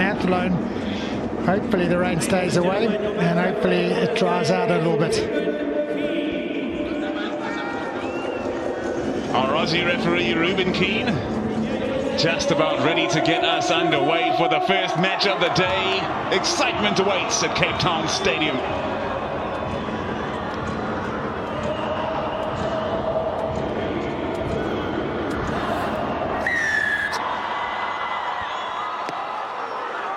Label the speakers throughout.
Speaker 1: in Athlone. Hopefully the rain stays away and hopefully it dries out a little bit.
Speaker 2: Our Aussie referee Ruben Keane just about ready to get us underway for the first match of the day. Excitement awaits at Cape Town Stadium.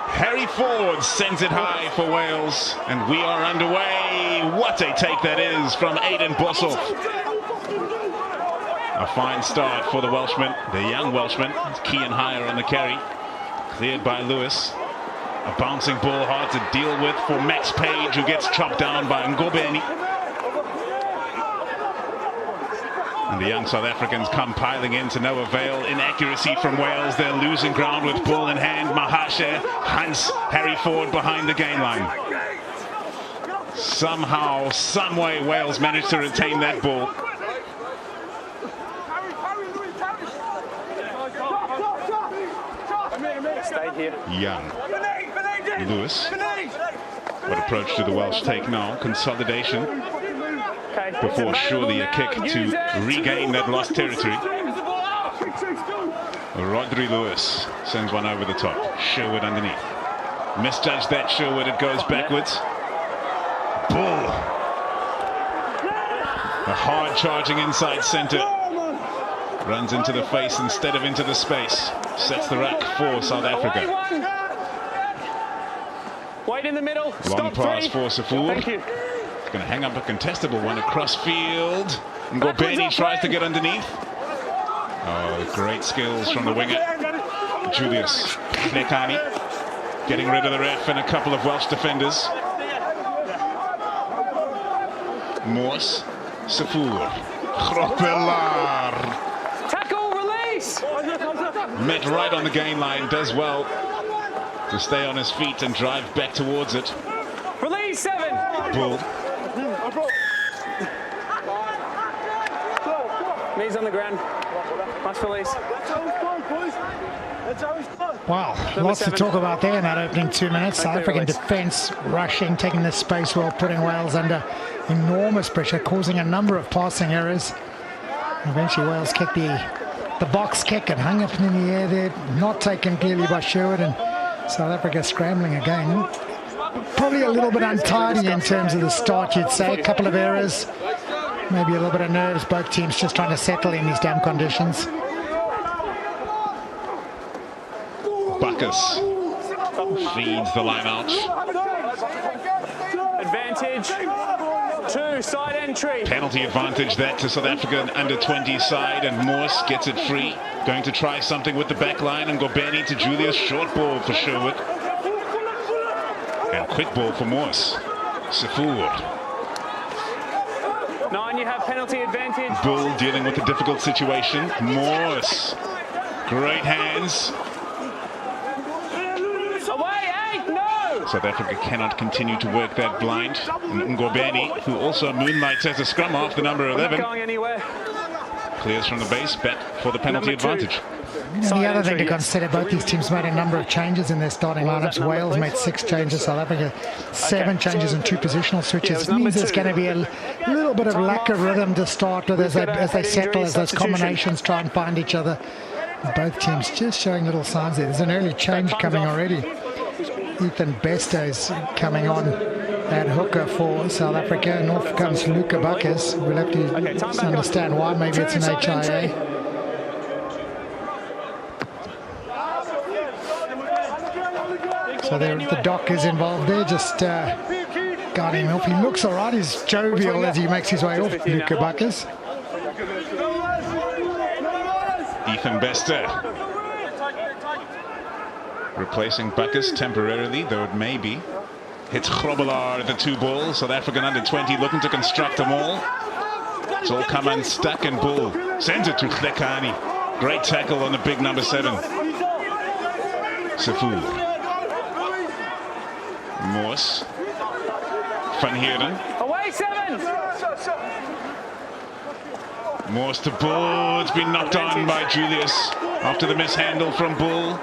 Speaker 2: Harry Ford sends it high for Wales, and we are underway. What a take that is from Aiden Boshoff. A fine start for the Welshman, the young Welshman. Kean higher on the carry. Cleared by Lewis. A bouncing ball, hard to deal with for Max Page, who gets chopped down by Ngobeni. And the young South Africans come piling in to no avail. Inaccuracy from Wales. They're losing ground with ball in hand. Mahashe hunts Harry Ford behind the gain line. Somehow, some way, Wales managed to retain that ball.
Speaker 3: Stay here.
Speaker 2: Young. Lewis. What approach do the Welsh take now? Consolidation. Before surely a kick to regain that lost territory. Rodri Lewis sends one over the top. Sherwood underneath. Misjudged that Sherwood. It goes backwards. Bull. A hard charging inside centre. Runs into the face instead of into the space. Sets the rack for South Africa.
Speaker 3: Wait in the middle.
Speaker 2: Long pass for Safur.
Speaker 3: Thank you.
Speaker 2: Going to hang up a contestable one across field. Ngobeni tries to get underneath. Oh, great skills from the winger. Julius Lekani getting rid of the ref and a couple of Welsh defenders. Morse, Safur, Gropelar.
Speaker 3: Tackle, release.
Speaker 2: Met right on the gain line, does well to stay on his feet and drive back towards it.
Speaker 3: Release 7.
Speaker 2: Bull.
Speaker 3: Knees on the ground. Must release.
Speaker 1: Wow, lots to talk about there in that opening 2 minutes. South African defence rushing, taking the space well, putting Wales under enormous pressure, causing a number of passing errors. Eventually Wales kicked the box kick and hung up in the air there, not taken clearly by Sherwood, and South Africa scrambling again. Probably a little bit untidy in terms of the start, you'd say. A couple of errors, maybe a little bit of nerves. Both teams just trying to settle in these damn conditions.
Speaker 2: Bacchus feeds the line out.
Speaker 3: Advantage. 2, side entry.
Speaker 2: Penalty advantage that to South African under-20 side, and Morse gets it free. Going to try something with the back line, and Ngobeni to Julius. Short ball for Sherwood. And quick ball for Morse. Safur.
Speaker 3: 9, you have penalty advantage.
Speaker 2: Bull dealing with a difficult situation. Morse. Great hands.
Speaker 3: Away, 8, no!
Speaker 2: South Africa cannot continue to work that blind. And Ngobeni, who also moonlights as a scrum half, the number 11.
Speaker 3: Not going anywhere.
Speaker 2: Clears from the base, back for the penalty advantage.
Speaker 1: The other thing to consider, both these teams made a number of changes in their starting lineups. Wales made 6 changes, South Africa 7 changes and 2 positional switches. It means there's going to be a little bit of lack of rhythm to start with as they settle, as those combinations try and find each other. Both teams just showing little signs there. There's an early change coming already. Ethan Bester is coming on at hooker for South Africa, and off comes Luca Bacchus. We'll have to understand why. Maybe it's an HIA. So the doc is involved there, just guarding him off. He looks all right. He's jovial as he makes his way off, Luca Bacchus.
Speaker 2: Ethan Bester replacing Bacchus temporarily, though it may be. Hits Gropelar at the 2 ball. South African under-20 looking to construct them all. It's all come unstuck, and Bull sends it to Lekani. Great tackle on the big number 7. Safur. Morse. Van Heerden.
Speaker 3: Away 7.
Speaker 2: Morse to Bull. It's been knocked on by Julius after the mishandle from Bull.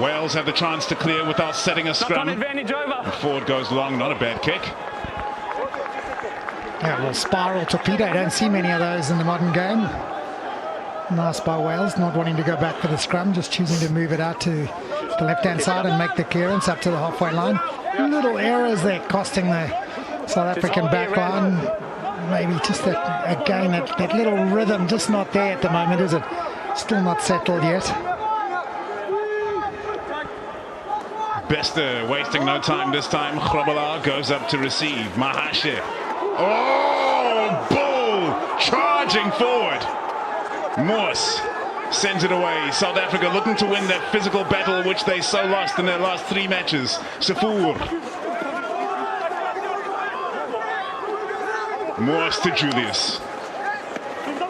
Speaker 2: Wales have the chance to clear without setting a scrum.
Speaker 3: Advantage over.
Speaker 2: And forward goes long, not a bad kick.
Speaker 1: Yeah, well, spiral torpedo. I don't see many of those in the modern game. Nice by Wales, not wanting to go back for the scrum, just choosing to move it out to the left-hand side and make the clearance up to the halfway line. Little errors there costing the South African back line. Maybe just that, again, that little rhythm just not there at the moment, is it? Still not settled yet.
Speaker 2: Bester wasting no time this time. Grobelaar goes up to receive. Mahashe. Oh, Bull charging forward. Morse sends it away. South Africa looking to win that physical battle which they so lost in their last 3 matches. Sefour. Morse to Julius.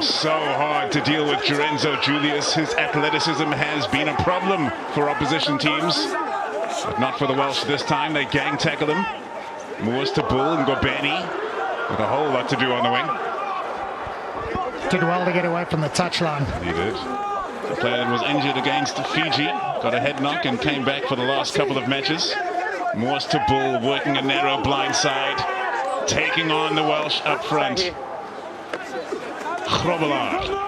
Speaker 2: So hard to deal with Lorenzo Julius. His athleticism has been a problem for opposition teams. But not for the Welsh this time. They gang tackle him. Morse to Bull and Gobeni with a whole lot to do on the wing.
Speaker 1: Did well to get away from the touchline.
Speaker 2: He did. The player that was injured against Fiji got a head knock and came back for the last couple of matches. Morse to Bull, working a narrow blind side, taking on the Welsh up front. Grobelaar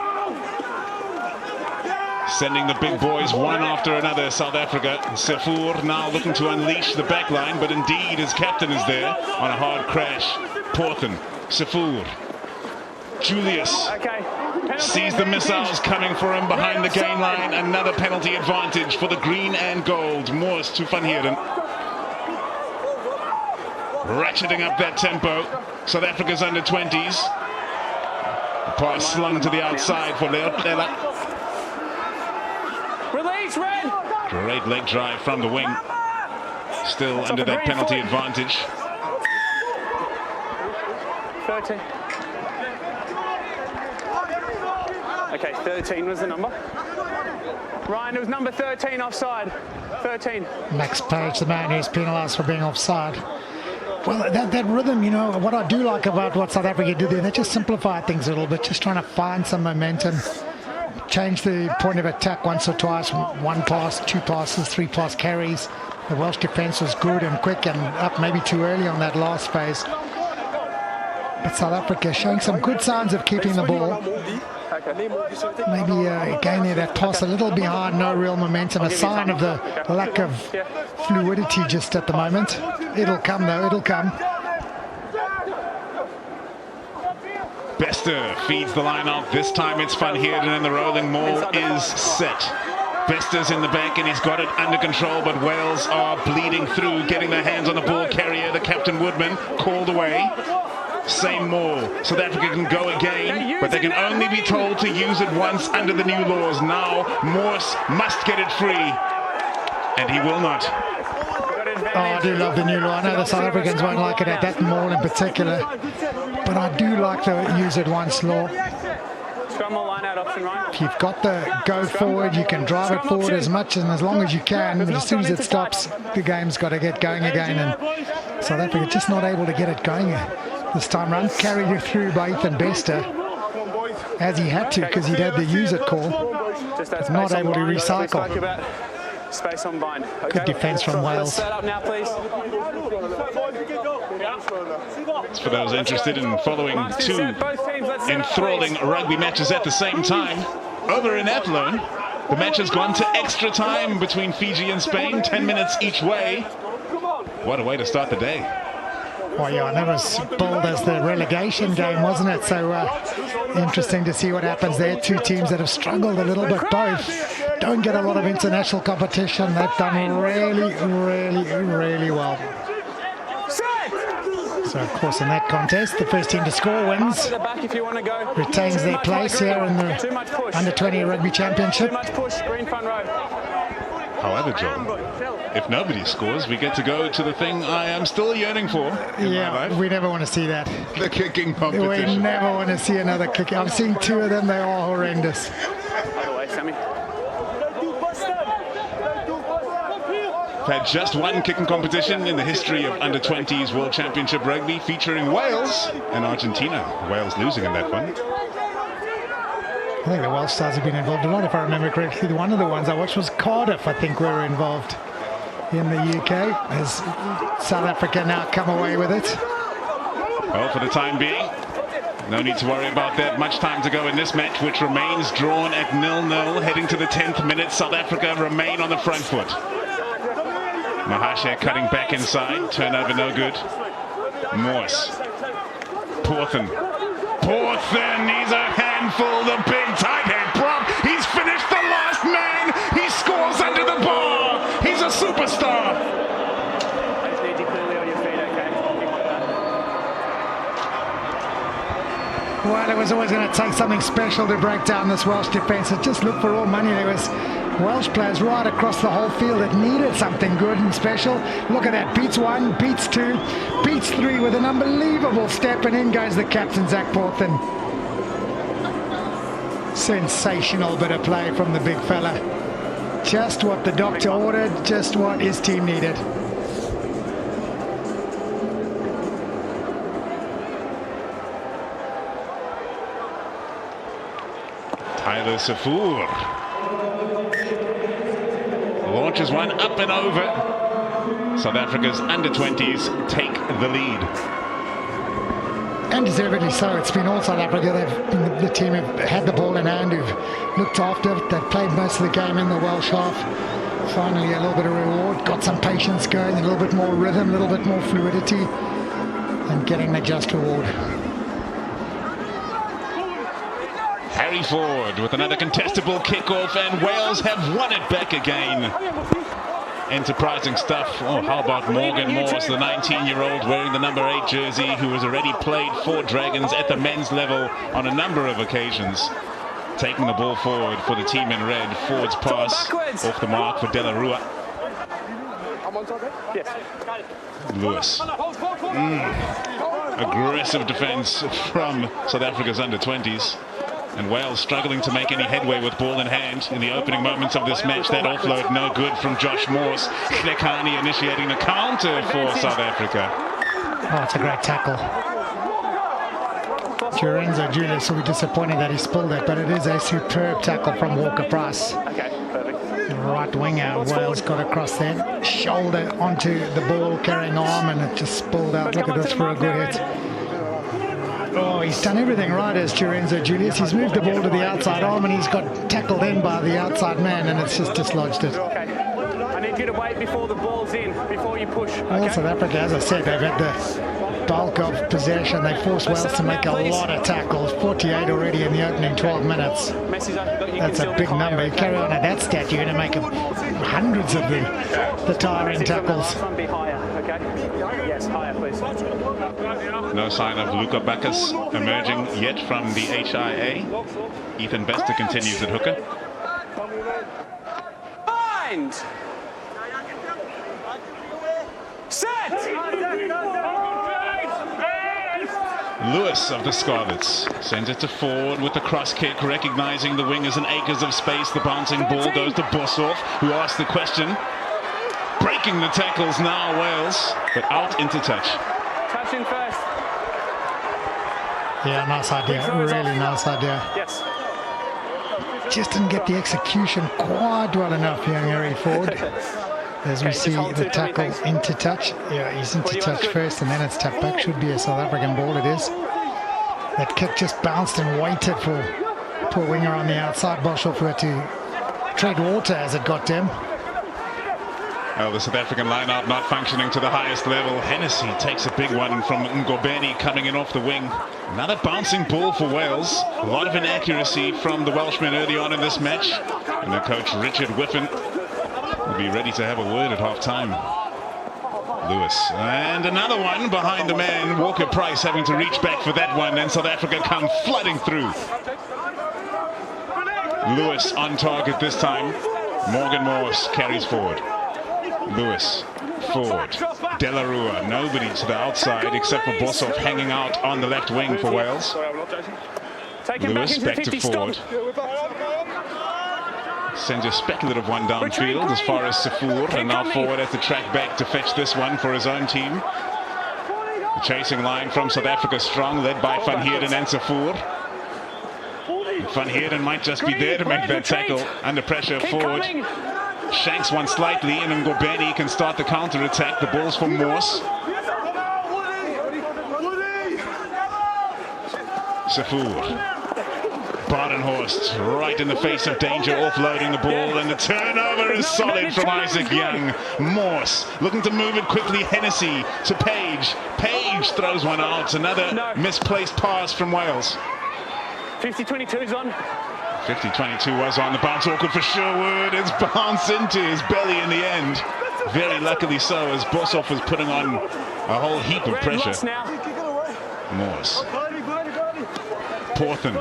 Speaker 2: sending the big boys one after another. South Africa. Sefour now looking to unleash the back line, but indeed his captain is there on a hard crash. Porthen, Sefour. Julius sees the missiles coming for him behind the gain line. Another penalty advantage for the green and gold. Morse to Van Heerden. Ratcheting up that tempo. South Africa's under 20s. The pass slung to the outside for Leotlela.
Speaker 3: Release, Red.
Speaker 2: Great leg drive from the wing. Still under that penalty advantage.
Speaker 3: 13. Okay, 13 was the number. Ryan, it was number 13 offside. 13.
Speaker 1: Max Page, the man who's penalised for being offside. Well, that rhythm, you know, what I do like about what South Africa did there, they just simplified things a little bit, just trying to find some momentum, change the point of attack once or twice, 1 pass, 2 passes, 3 pass carries. The Welsh defence was good and quick and up maybe too early on that last phase. But South Africa showing some good signs of keeping the ball. Maybe again there, that toss a little behind, no real momentum, a sign of the lack of fluidity just at the moment. It'll come though, it'll come.
Speaker 2: Bester feeds the line out. This time it's Van Heerden and the rolling maul is set. Bester's in the back and he's got it under control, but Wales are bleeding through, getting their hands on the ball carrier. The captain Woodman called away. Same maul. South Africa can go again, but they can only be told to use it once under the new laws. Now Morse must get it free, and he will not.
Speaker 1: Oh, I do love the new law. I know the South Africans won't like it at that maul in particular, but I do like the use it once law. If you've got the go forward, you can drive it forward as much and as long as you can, but as soon as it stops, the game's got to get going again, and South Africa just not able to get it going this time round. Carried it through by Ethan Bester, as he had to because he'd had the use it call, but not able to recycle.
Speaker 3: Space on bind. Okay.
Speaker 1: Good defence from Wales.
Speaker 3: Set up now, please.
Speaker 2: For those interested in following 2 enthralling rugby matches at the same time, over in Athlone, the match has gone to extra time between Fiji and Spain, 10 minutes each way. What a way to start the day.
Speaker 1: Well, yeah, and that was billed as the relegation game, wasn't it? So interesting to see what happens there. 2 teams that have struggled a little bit. Both don't get a lot of international competition. They've done really, really, really well. So, of course, in that contest, the first team to score wins, retains their place here in the Under-20 Rugby Championship.
Speaker 2: However, Joel, if nobody scores, we get to go to the thing I am still yearning for in my life.
Speaker 1: We never want to see that.
Speaker 2: The kicking competition.
Speaker 1: We never want to see another kick. I've seen 2 of them. They are horrendous.
Speaker 2: Had just one kicking competition in the history of Under-20s World Championship Rugby, featuring Wales and Argentina. Wales losing in that one.
Speaker 1: I think the Welsh Stars have been involved a lot, if I remember correctly. One of the ones I watched was Cardiff, I think, were involved in the UK. Has South Africa now come away with it?
Speaker 2: Well, for the time being, no need to worry about that. Much time to go in this match, which remains drawn at 0-0. Heading to the 10th minute, South Africa remain on the front foot. Mahashe cutting back inside. Turnover no good. Morse. Porthen. He's a handful. The big tight head prop. He's finished the last man. He scores under the bar. He's a superstar.
Speaker 1: Well, it was always going to take something special to break down this Welsh defence. It just looked for all money. There was Welsh players right across the whole field that needed something good and special. Look at that. Beats one, beats two, beats three with an unbelievable step, and in goes the captain, Zach Porthen. Sensational bit of play from the big fella. Just what the doctor ordered, just what his team needed.
Speaker 2: Tyler Safour launches one up and over. South Africa's under-20s take the lead.
Speaker 1: And deservedly so. It's been all South Africa. The team have had the ball in hand, who've looked after it. They've played most of the game in the Welsh half. Finally, a little bit of reward. Got some patience going, a little bit more rhythm, a little bit more fluidity, and getting the just reward.
Speaker 2: Harry Ford with another contestable kickoff, and Wales have won it back again. Enterprising stuff. Oh, how about Morgan Morse, the 19-year-old wearing the number 8 jersey, who has already played for Dragons at the men's level on a number of occasions. Taking the ball forward for the team in red. Ford's pass off the mark for De La Rua. Lewis. Aggressive defense from South Africa's under-20s. And Wales struggling to make any headway with ball in hand in the opening moments of this match. That offload no good from Josh Morse. Hlekani initiating the counter for South Africa.
Speaker 1: Oh, it's a great tackle. Lorenzo Julius will be disappointed that he spilled it, but it is a superb tackle from Walker Price. The right winger of Wales got across there, shoulder onto the ball carrying arm, and it just spilled out. Look at this for a good hit. Oh, he's done everything right as Lorenzo Julius. He's moved the ball to the outside arm, and he's got tackled in by the outside man, and it's just dislodged it.
Speaker 3: I need you to wait before the ball's in, before you push.
Speaker 1: Well, South Africa, as I said, they've had the bulk of possession. They forced Wales to make a lot of tackles. 48 already in the opening 12 minutes. That's a big number. You carry on at that stat, you're going to make hundreds of the tiring tackles.
Speaker 3: Yes, higher, please.
Speaker 2: No sign of Luca Bacchus emerging yet from the HIA. Ethan Bester continues at hooker.
Speaker 3: Bind! Set!
Speaker 2: Lewis of the Scarlets sends it to Ford with the cross kick, recognizing the wingers and acres of space. The bouncing ball goes to Boshoff, who asks the question. Breaking the tackles now, Wales, but out into touch.
Speaker 3: Touch in first.
Speaker 1: Yeah, nice idea. Really nice idea.
Speaker 3: Yes.
Speaker 1: Just didn't get the execution quite well enough, young Harry Ford. As we see the tackle into touch. Yeah, he's into touch first, and then it's tapped back. Should be a South African ball, it is. That kick just bounced and waited for poor winger on the outside. Boshoff had to tread water as it got to him.
Speaker 2: Well, the South African line-out not functioning to the highest level. Hennessy takes a big one from Ngobeni coming in off the wing. Another bouncing ball for Wales. A lot of inaccuracy from the Welshmen early on in this match. And the coach, Richard Whiffen, will be ready to have a word at half-time. Lewis. And another one behind the man. Walker Price having to reach back for that one. And South Africa come flooding through. Lewis on target this time. Morgan Morse carries forward. Lewis, Ford, De La Rua, nobody to the outside except for Boshoff hanging out on the left wing for Wales. Lewis back to Ford. Sends a speculative one downfield as far as Safour, and now Ford has to track back to fetch this one for his own team. The chasing line from South Africa strong, led by Van Heerden and Safour. Van Heerden might just be there to make that tackle under pressure forward. Shanks one slightly, and Ngobeni can start the counter-attack. The ball's for Morse. Safour. Badenhorst right in the face of danger, offloading the ball, and the turnover is solid from Isaac Young. Morse looking to move it quickly. Hennessy to Page. Page throws one out. Another misplaced pass from Wales.
Speaker 3: 50-22 is on.
Speaker 2: 50-22 was on. The bounce awkward for Sherwood. It's bounced into his belly in the end. Very luckily so, as Boshoff was putting on a whole heap of pressure. Morse. Porthen.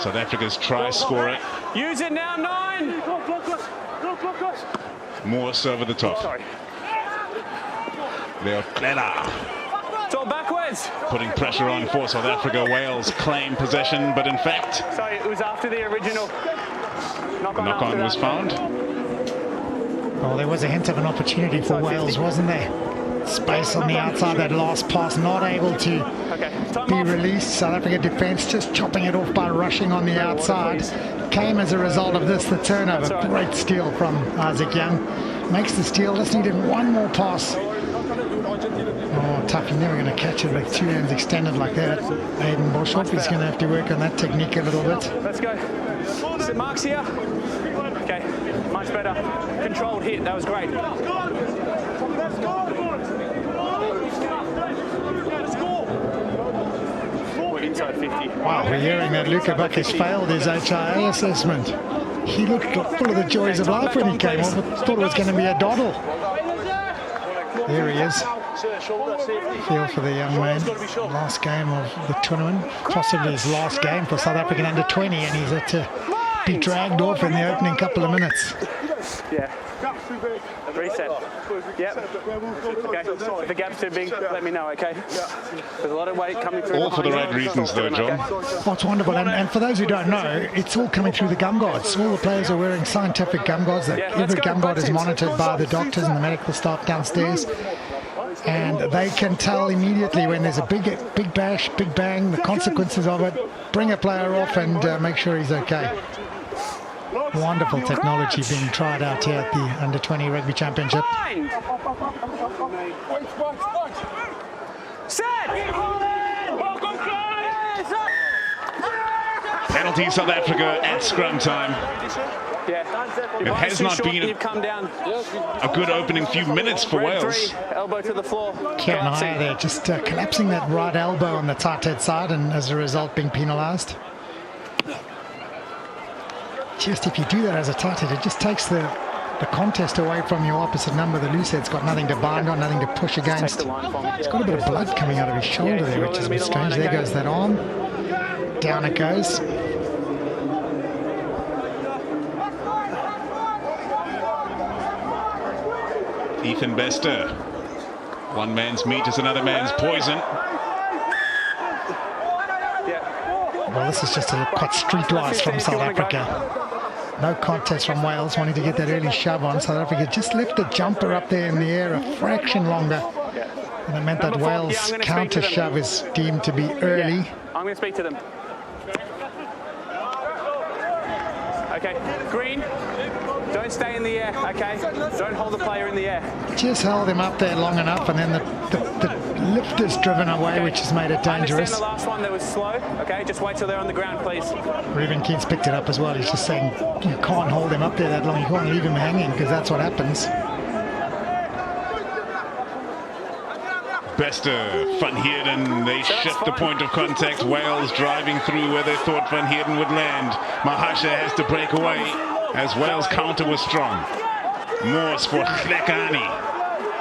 Speaker 2: South Africa's try scorer.
Speaker 3: Use it now, 9.
Speaker 2: Morse over the top.
Speaker 3: Sorry.
Speaker 2: Leo Clela.
Speaker 3: It's all backwards.
Speaker 2: Putting pressure on for South Africa. Wales claim possession, but in fact...
Speaker 3: Sorry, it was after the original.
Speaker 2: Knock-on was found.
Speaker 1: Well, there was a hint of an opportunity for Wales, wasn't there? Space on the outside, that last pass not able to be released. South Africa defence just chopping it off by rushing on the outside. Came as a result of this, the turnover. Great steal from Isaac Young. Makes the steal, just needed one more pass. Oh, tough, you're never going to catch it with two hands extended like that. Aiden Boshoff is going to have to work on that technique a little bit.
Speaker 3: Let's go. St. Mark's here. Okay, much better. Controlled hit, that was great. Inside 50.
Speaker 1: Wow, we're hearing that Luca Buckus failed his HIA assessment. He looked full of the joys of life when he came on, but thought it was going to be a doddle. There he is. Feel for the young man. Last game of the tournament, possibly his last game for South African under-20, and he's had to be dragged off in the opening couple of minutes.
Speaker 3: Yeah. Reset. Yep. Okay. If the gap's too big, let me know, okay? There's a lot of weight coming through.
Speaker 2: All for the right reasons though, John.
Speaker 1: Oh, it's wonderful. And for those who don't know, it's all coming through the gum guards. All the players are wearing scientific gum guards. Every gum guard is monitored by the doctors and the medical staff downstairs. And they can tell immediately when there's a big bash, big bang, the consequences of it. Bring a player off and make sure he's okay. Wonderful technology being tried out here at the Under-20 Rugby Championship.
Speaker 2: Penalty South Africa at scrum time. It has not been a good opening few minutes for Wales.
Speaker 3: Elbow to the floor.
Speaker 1: Kieran Hire there, just collapsing that right elbow on the tight head side, and as a result being penalised. Just if you do that as a tight head, it just takes the contest away from your opposite number. The loose head's got nothing to bind on, nothing to push against. He's got a bit of blood coming out of his shoulder there, which is a bit strange. There goes that arm. Down it goes.
Speaker 2: Ethan Bester. One man's meat is another man's poison.
Speaker 1: Well, this is just a quite streetwise from South Africa. No contest from Wales, wanting to get that early shove on. South Africa just left the jumper up there in the air a fraction longer. And it meant that Wales' counter shove is deemed to be early.
Speaker 3: I'm going to speak to them. Okay, Green, don't stay in the air, okay? Don't hold the player in the air.
Speaker 1: Just held him up there long enough, and then the lift is driven away, which has made it dangerous.
Speaker 3: I understand the last one that was slow, okay? Just wait till they're on the ground, please.
Speaker 1: Reuben Keane's picked it up as well. He's just saying you can't hold him up there that long. You can't leave him hanging, because that's what happens.
Speaker 2: Bester, Van Heerden, they shift the point of contact. Wales driving through where they thought Van Heerden would land. Mahasha has to break away as Wales' counter was strong. Morse for Hlekani.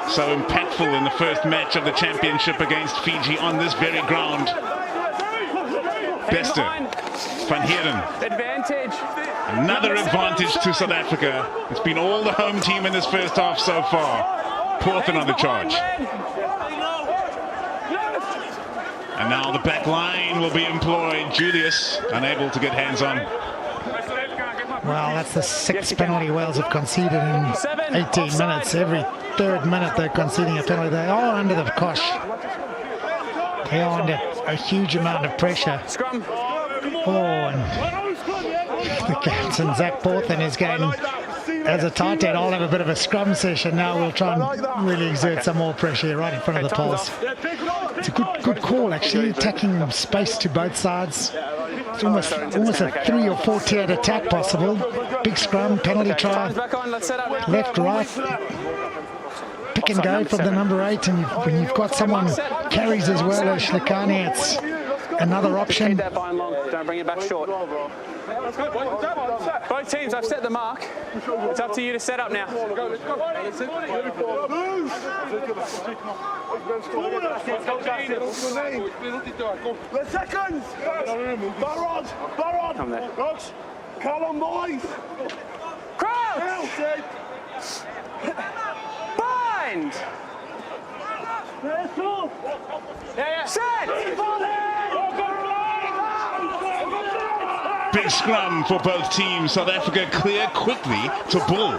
Speaker 2: So impactful in the first match of the championship against Fiji on this very ground. Bester, Van Heerden.
Speaker 3: Advantage.
Speaker 2: Another advantage to South Africa. It's been all the home team in this first half so far. Porthen on the charge. And now the back line will be employed. Julius unable to get hands on.
Speaker 1: Well, that's the sixth penalty Wales have conceded in 18 minutes. Every third minute they're conceding a penalty. They are under the cosh. They are under a huge amount of pressure.
Speaker 3: Scrum.
Speaker 1: Oh, and the captain, Zach Porthen, is going as a tight end. I'll have a bit of a scrum session now. We'll try and really exert some more pressure right in front of the poles. It's a good call, actually, attacking space to both sides. It's almost a 3 or 4 tiered attack possible. Big scrum, penalty try, left, right. Pick and go from the number 8, and when you've got someone carries as well as Shlekani, it's another option.
Speaker 3: Keep that vine long, don't bring it back short. Both teams, I've set the mark. It's up to you to set up now.
Speaker 4: Seconds! Barrod!
Speaker 3: Come there.
Speaker 4: Callum, boys!
Speaker 3: Crouch! Bind! Set!
Speaker 2: Big scrum for both teams. South Africa clear quickly to Bull.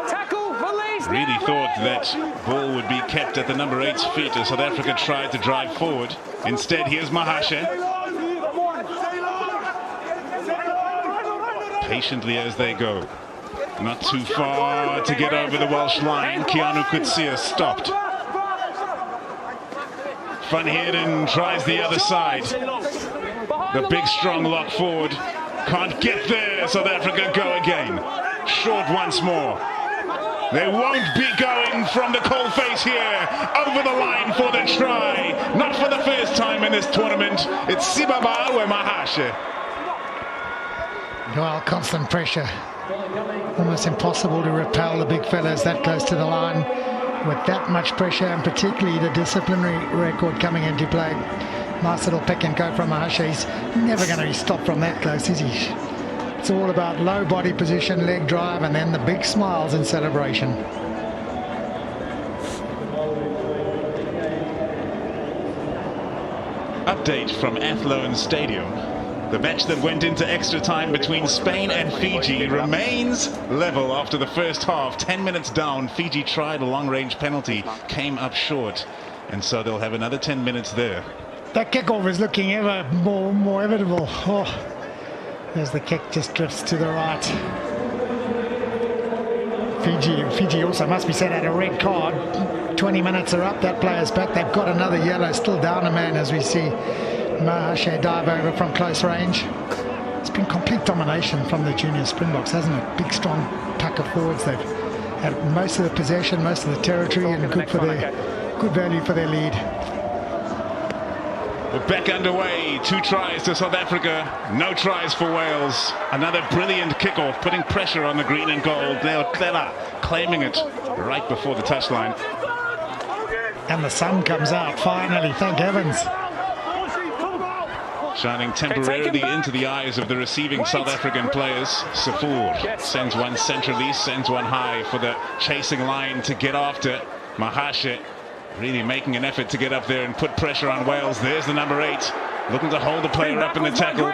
Speaker 3: Tackle, release!
Speaker 2: Really thought that Bull would be kept at the number 8's feet as South Africa tried to drive forward. Instead, here's Mahashe. Patiently as they go. Not too far to get over the Welsh line. Keanu Kutsia stopped. Van Heerden tries the other side. The big strong lock forward. Can't get there. South Africa go again. Short once more. They won't be going from the coalface here. Over the line for the try. Not for the first time in this tournament. It's Sibabawe Mahashe.
Speaker 1: Well, constant pressure. Almost impossible to repel the big fellas that close to the line with that much pressure, and particularly the disciplinary record coming into play. Nice little pick and go from Mahashe. He's never going to be stopped from that close, is he? It's all about low body position, leg drive, and then the big smiles in celebration.
Speaker 2: Update from Athlone Stadium. The match that went into extra time between Spain and Fiji remains level after the first half. 10 minutes down, Fiji tried a long-range penalty, came up short, and so they'll have another 10 minutes there.
Speaker 1: That kickoff is looking ever more inevitable. Oh, as the kick just drifts to the right. Fiji also, must be said, had a red card. 20 minutes are up, that player's back. They've got another yellow, still down a man as we see Mahashe dive over from close range. It's been complete domination from the junior Springboks, hasn't it? Big strong pack of forwards. They've had most of the possession, most of the territory, and good value for their lead.
Speaker 2: We're back underway. 2 tries to South Africa, no tries for Wales. Another brilliant kickoff, putting pressure on the green and gold. Now Clela claiming it right before the touchline.
Speaker 1: And the sun comes out finally, thank heavens.
Speaker 2: Shining temporarily into the eyes of the receiving South African players. Safur sends one centrally, sends one high for the chasing line to get after. Mahashe really making an effort to get up there and put pressure on Wales. There's the number 8, looking to hold the player up in the tackle.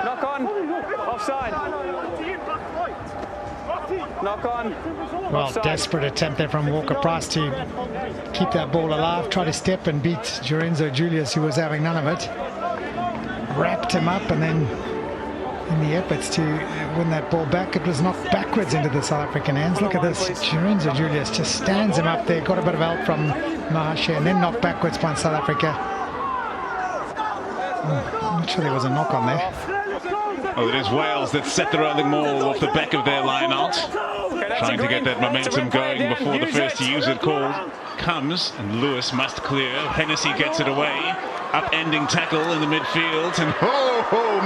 Speaker 3: Knock on. Offside. Knock on.
Speaker 1: Well,
Speaker 3: Offside.
Speaker 1: desperate attempt there from Walker Price to keep that ball alive. Try to step and beat Lorenzo Julius, who was having none of it. Wrapped him up, and then in the efforts to win that ball back, it was knocked backwards into the South African hands. Look at this. Lorenzo Julius just stands him up there. Got a bit of help from Mahashe, and then knocked backwards by South Africa. I'm not sure there was a knock on there.
Speaker 2: Oh, it is Wales that set the rolling maul off the back of their line out. Trying to get that momentum going before the first to use it call comes, and Lewis must clear. Hennessy gets it away. Upending tackle in the midfield, and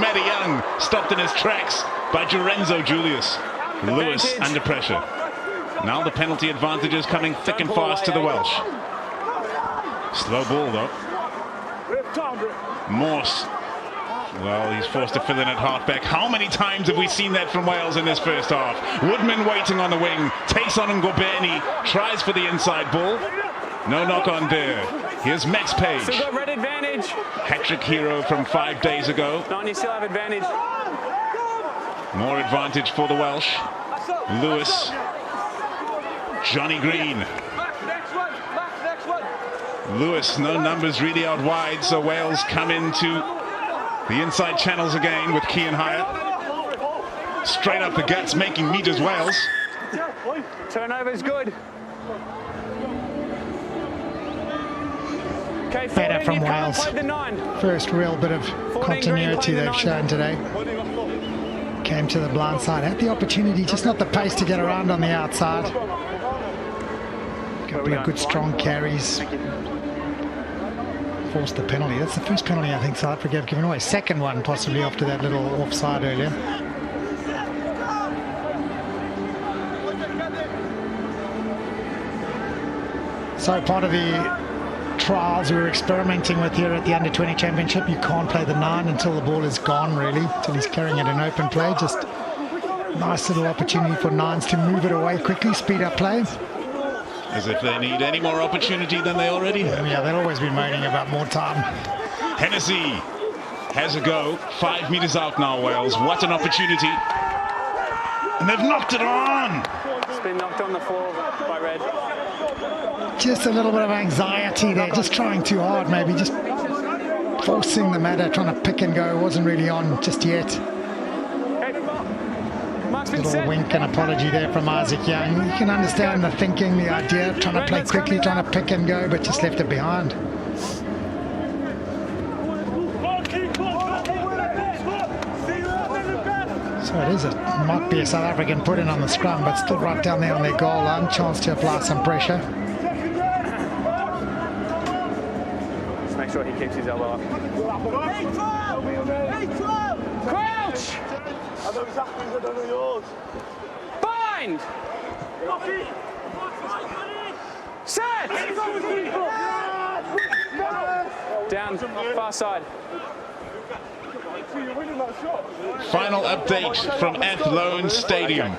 Speaker 2: Matty Young stopped in his tracks by Lorenzo Julius. Lewis under pressure. Now the penalty advantages coming thick and fast to the Welsh. Slow ball though. Morse. Well, he's forced to fill in at halfback. How many times have we seen that from Wales in this first half? Woodman waiting on the wing, takes on Ngobeni, tries for the inside ball. No knock on there. Here's Max Page.
Speaker 3: Still got red advantage.
Speaker 2: Hat-trick hero from 5 days ago.
Speaker 3: No, you still have advantage.
Speaker 2: More advantage for the Welsh. Lewis. Johnny Green. Lewis, no numbers really out wide, so Wales come into the inside channels again with Kean Hyatt. Straight up the guts, making meters Wales.
Speaker 3: Turnover's good. Okay, 14,
Speaker 1: Better from
Speaker 3: you come and
Speaker 1: Wales.
Speaker 3: play the 9.
Speaker 1: First real bit of
Speaker 3: 14
Speaker 1: continuity
Speaker 3: green,
Speaker 1: they've
Speaker 3: playing the
Speaker 1: shown today. Came to the blind side, had the opportunity, just not the pace to get around on the outside. Couple of good strong carries. Forced the penalty. That's the first penalty I think South Africa have given away. Second one possibly after that little offside earlier. So part of the trials we were experimenting with here at the Under-20 Championship, you can't play the 9 until the ball is gone really, until he's carrying it in open play. Just nice little opportunity for 9s to move it away quickly, speed up play.
Speaker 2: As if they need any more opportunity than they already have.
Speaker 1: Yeah, they'll always be moaning about more time.
Speaker 2: Hennessy has a go. 5 meters out now, Wales. What an opportunity. And they've knocked it on.
Speaker 3: It's been knocked on the floor by Red.
Speaker 1: Just a little bit of anxiety there, just trying too hard maybe, just forcing the matter, trying to pick and go. Wasn't really on just yet. Little wink and apology there from Isaac Young. You can understand the thinking, the idea, trying to play quickly, trying to pick and go, but just left it behind. So it is, it might be a South African put in on the scrum, but still right down there on their goal line, chance to apply some pressure.
Speaker 3: Just make sure he keeps his elbow up. Crouch!
Speaker 4: I know exactly, I don't know yours.
Speaker 3: Bind! Set! Down, far side.
Speaker 2: Final update from Athlone Stadium.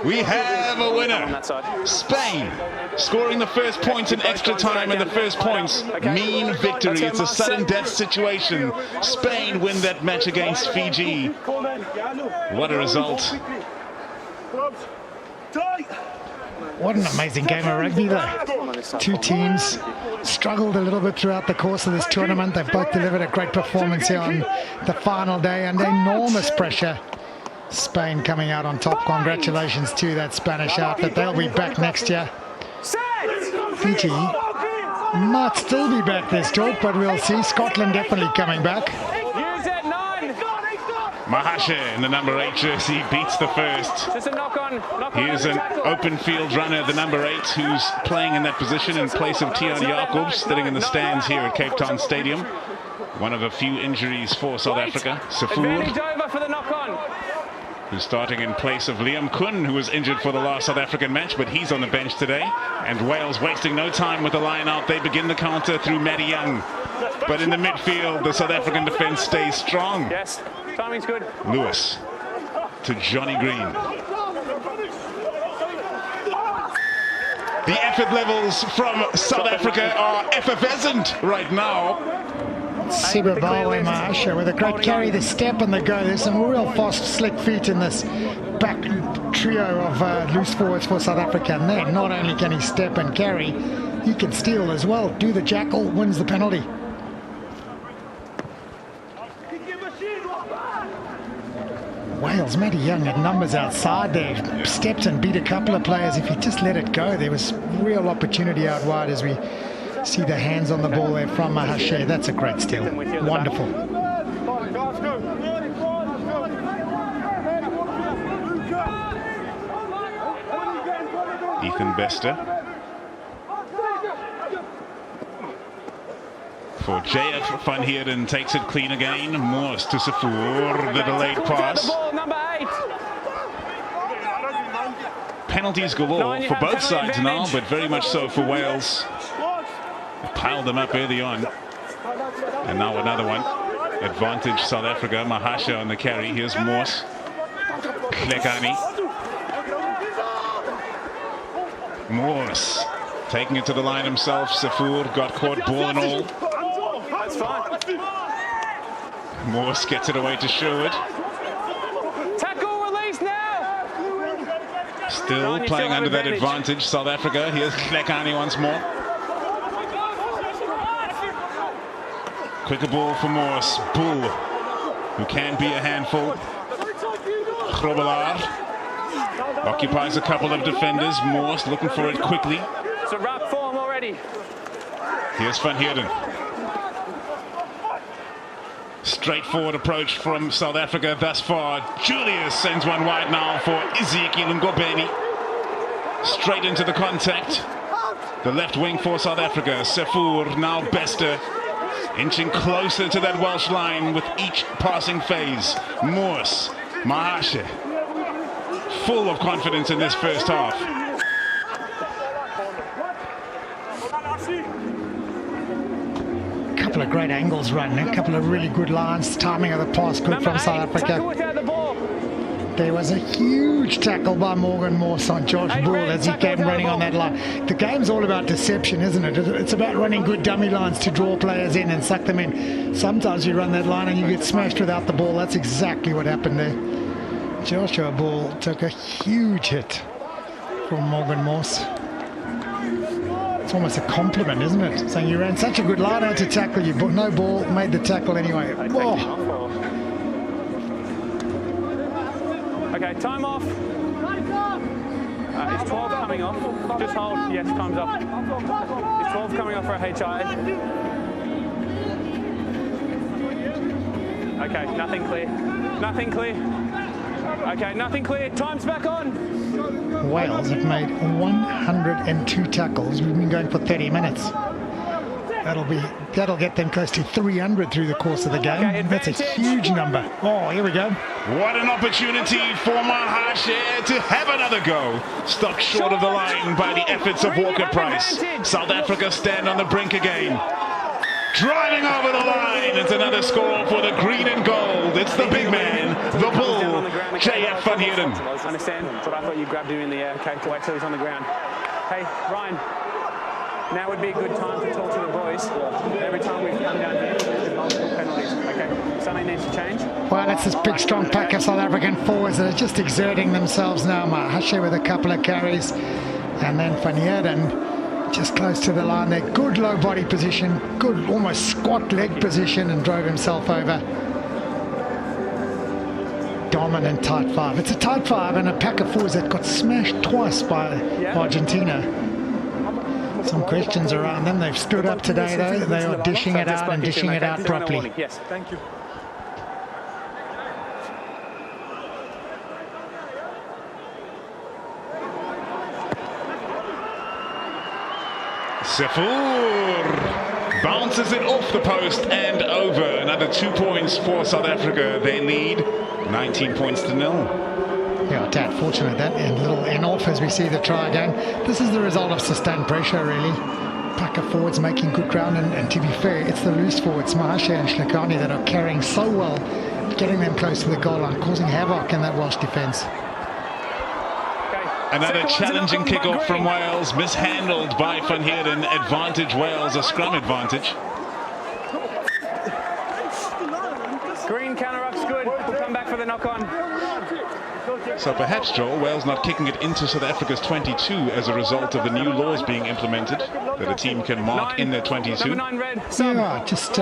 Speaker 2: We have a winner. Spain scoring the first points in extra time, and the first points mean victory. It's a sudden death situation. Spain win that match against Fiji. What a result.
Speaker 1: What an amazing game of rugby though. Two teams struggled a little bit throughout the course of this tournament. They've both delivered a great performance here on the final day under enormous pressure. Spain coming out on top. Congratulations to that Spanish outfit. They'll be back next year. Fiji might still be back this talk, but we'll see. Scotland definitely coming back.
Speaker 2: Mahashe in the number 8 jersey beats the first.
Speaker 3: Just a knock on.
Speaker 2: Here's an open field runner, the number 8, who's playing in that position in place of Tiaan Jacobs, sitting in the stands here at Cape Town Stadium. One of a few injuries for South Africa.
Speaker 3: Advantage over for the knock on.
Speaker 2: Who's starting in place of Liam Kun, who was injured for the last South African match, but he's on the bench today. And Wales wasting no time with the line out. They begin the counter through Matty Young. But in the midfield, the South African defense stays strong.
Speaker 3: Yes, timing's good.
Speaker 2: Lewis to Johnny Green. The effort levels from South Africa are effervescent right now.
Speaker 1: Sibabawe Mahashe with a great carry, the step and the go. There's some real fast, slick feet in this back trio of loose forwards for South Africa. And then not only can he step and carry, he can steal as well. Do the jackal, wins the penalty. Wales, Matty Young had numbers outside there, stepped and beat a couple of players. If he just let it go, there was real opportunity out wide as we see the hands on the ball there from Mahashe. That's a great steal. Wonderful.
Speaker 2: Ethan Bester for JF Van Heerden, takes it clean again. Moors to Safur, the delayed pass. Penalties galore for both sides now, but very much so for Wales. Piled them up early on. And now another one. Advantage South Africa. Mahashe on the carry. Here's Moors. Klekani. Moors taking it to the line himself. Safur got caught, ball and all.
Speaker 3: That's fine.
Speaker 2: Moors gets it away to Sherwood.
Speaker 3: Tackle release now.
Speaker 2: Still playing under that advantage, South Africa. Here's Klekani once more. Quicker ball for Morse. Bull, who can be a handful. Grobelaar occupies a couple of defenders. Morse looking for it quickly.
Speaker 3: It's a wrap form already.
Speaker 2: Here's Van Heerden. Straightforward approach from South Africa thus far. Julius sends one wide now for Ezekiel Ngobeni. Straight into the contact. The left wing for South Africa. Sefour, now Bester. Inching closer to that Welsh line with each passing phase. Morse, Mahashe. Full of confidence in this first half.
Speaker 1: A couple of great angles run, a couple of really good lines. Timing of the pass good from South Africa. There was a huge tackle by Morgan Morse on Josh Bull as he came running on that line. The game's all about deception, isn't it? It's about running good dummy lines to draw players in and suck them in. Sometimes you run that line and you get smashed without the ball. That's exactly what happened there. Joshua Bull took a huge hit from Morgan Morse. It's almost a compliment, isn't it? Saying you ran such a good line out to tackle you, but no ball, made the tackle anyway. Oh.
Speaker 3: Okay, time off. Is 12 coming off? Just hold. Yes, time's up. Is 12 coming off for a HI? Okay, nothing clear. Nothing clear. Okay, nothing clear. Time's back on.
Speaker 1: Wales have made 102 tackles. We've been going for 30 minutes. That'll get them close to 300 through the course of the game.
Speaker 3: Okay,
Speaker 1: that's a huge number. Oh, here we go.
Speaker 2: What an opportunity for Mahashe to have another go. Stopped short of the line by the efforts of Walker Price. South Africa stand on the brink again. Driving over the line. It's another score for the green and gold. It's the big man, the bull, JF Van Heerden.
Speaker 3: I understand, but I thought you grabbed him in the air. Okay, wait till he's on the ground. Hey, Ryan. Now would be a good time to talk to the boys. Every time we've come down here, there's multiple penalties. Okay, something needs to change.
Speaker 1: Well, it's this big, strong pack of South African forwards that are just exerting themselves now. Mahashe with a couple of carries, and then Van Heerden just close to the line there. Good low body position, good almost squat leg position, and drove himself over. Dominant tight five. It's a tight five and a pack of forwards that got smashed twice by Argentina. Some questions around them. They've stood up today, though. They are dishing it out and dishing it out properly.
Speaker 3: Yes, thank you.
Speaker 2: Sefour bounces it off the post and over. Another 2 points for South Africa. They lead 19 points to 0.
Speaker 1: Yeah, tad fortunate that and little end off as we see the try again. This is the result of sustained pressure, really. Pack of forwards making good ground, and to be fair, it's the loose forwards, Mahashe and Shlekani, that are carrying so well, getting them close to the goal line, causing havoc in that Welsh defence.
Speaker 2: Another challenging kickoff from Wales, mishandled by Van Heerden. Advantage Wales, a scrum advantage.
Speaker 3: Green counter-up's good. We'll come back for the knock-on.
Speaker 2: So perhaps, Joel, Wales not kicking it into South Africa's 22 as a result of the new laws being implemented, that a team can mark in their 22.
Speaker 1: Yeah, just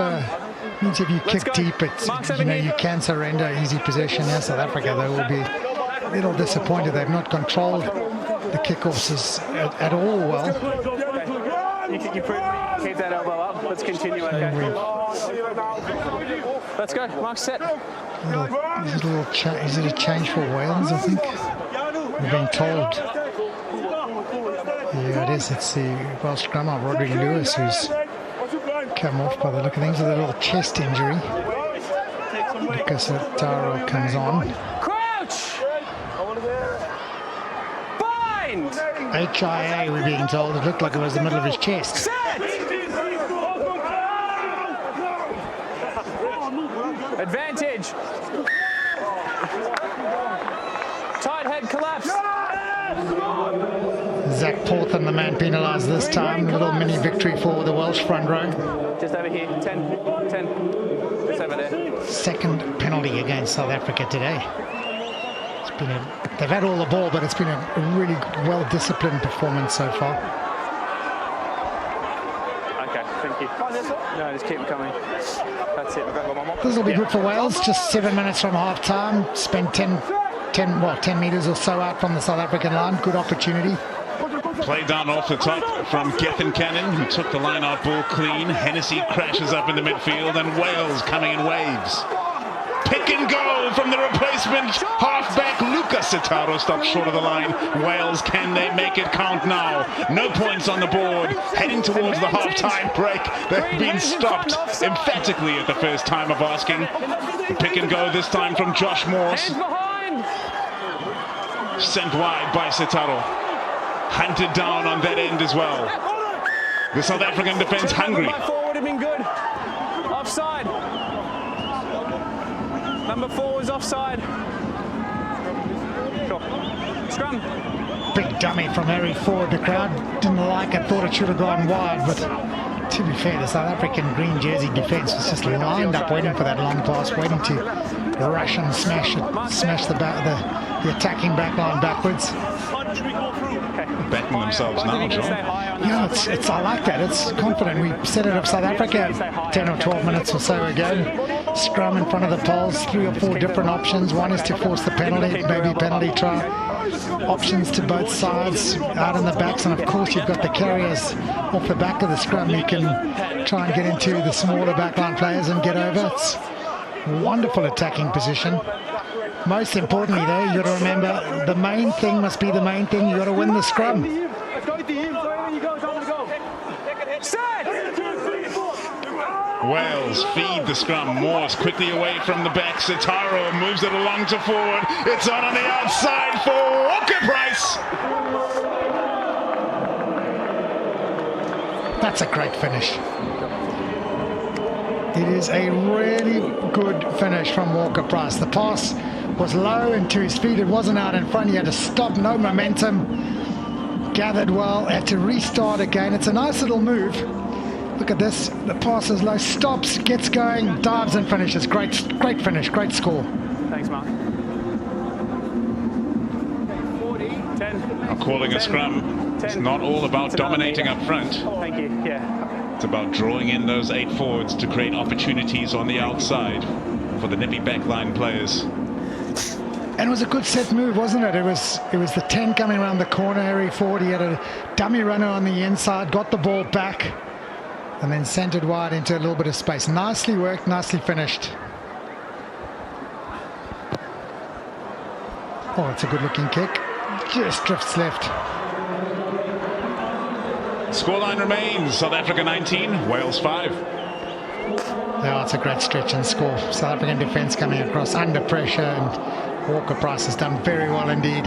Speaker 1: means if you kick deep, it's, you can surrender easy possession. Now South Africa, they will be a little disappointed. They've not controlled the kickoffs at all well.
Speaker 3: You keep that elbow up. Let's continue. Okay. Let's go. Mark set.
Speaker 1: Is it a change for Wales, I think? We're being told. Yeah, it is. It's the Welsh scrummer, Roderick Lewis, who's come off by the look of things with a little chest injury. Because Taro comes on.
Speaker 3: Crouch! Bind!
Speaker 1: HIA, we're being told. It looked like it was the middle of his chest.
Speaker 3: Set! Advantage. Tight head collapse.
Speaker 1: Zach Porthan, the man penalised this time. A little mini victory for the Welsh front row.
Speaker 3: Just over here. 10. Just over there.
Speaker 1: Second penalty against South Africa today. They've had all the ball, but it's been a really well-disciplined performance so far.
Speaker 3: Okay, thank you. No, just keep them coming. That's it.
Speaker 1: This will be good for Wales. Just 7 minutes from half time. Spent 10 metres or so out from the South African line. Good opportunity.
Speaker 2: Play down off the top from Gethin Cannon, who took the line-out ball clean. Hennessy crashes up in the midfield, and Wales coming in waves. Pick and go from the replacement halfback. Lucas Setaro stopped short of the line. Wales, can they make it count now? No points on the board. Heading towards the half-time break. They've been stopped emphatically at the first time of asking. Pick and go this time from Josh Morse. Sent wide by Setaro. Hunted down on that end as well. The South African defence hungry.
Speaker 3: Would have been good. Offside. Number 4 was offside. Sure. Scrum.
Speaker 1: Big dummy from Harry Ford. The crowd didn't like it, thought it should have gone wide, but to be fair, the South African green jersey defence was just lined up waiting for that long pass, waiting to rush and smash the attacking backline backwards.
Speaker 2: Backing themselves now, John.
Speaker 1: Yeah, it's I like that. It's confident. We set it up South Africa 10 or 12 minutes or so ago. Scrum in front of the poles, 3 or 4 different options. One is to force the penalty, maybe penalty try. Options to both sides, out in the backs, and of course you've got the carriers off the back of the scrum. You can try and get into the smaller backline players and get over. It's wonderful attacking position. Most importantly though, you've got to remember, the main thing must be the main thing. You've got to win the scrum.
Speaker 2: Wales feed the scrum. Morse quickly away from the back. Setaro moves it along to forward. It's on the outside for Walker Price.
Speaker 1: That's a great finish. It is a really good finish from Walker Price. The pass was low and to his feet. It wasn't out in front. He had to stop, no momentum. Gathered well, had to restart again. It's a nice little move. Look at this. The pass is low, stops, gets going, dives and finishes. Great finish, great score.
Speaker 3: Thanks, Mark. 10.
Speaker 2: I'm calling a scrum. It's not all about dominating up front.
Speaker 3: Thank you. Yeah.
Speaker 2: It's about drawing in those 8 forwards to create opportunities on the outside for the nippy backline players.
Speaker 1: And it was a good set move, wasn't it? It was the 10 coming around the corner, Harry Ford. He had a dummy runner on the inside, got the ball back, and then sent it wide into a little bit of space. Nicely worked, nicely finished. Oh, it's a good looking kick. Just drifts left.
Speaker 2: Scoreline remains South Africa 19, Wales 5.
Speaker 1: Yeah, it's a great stretch and score. South African defence coming across under pressure, and Walker Price has done very well indeed.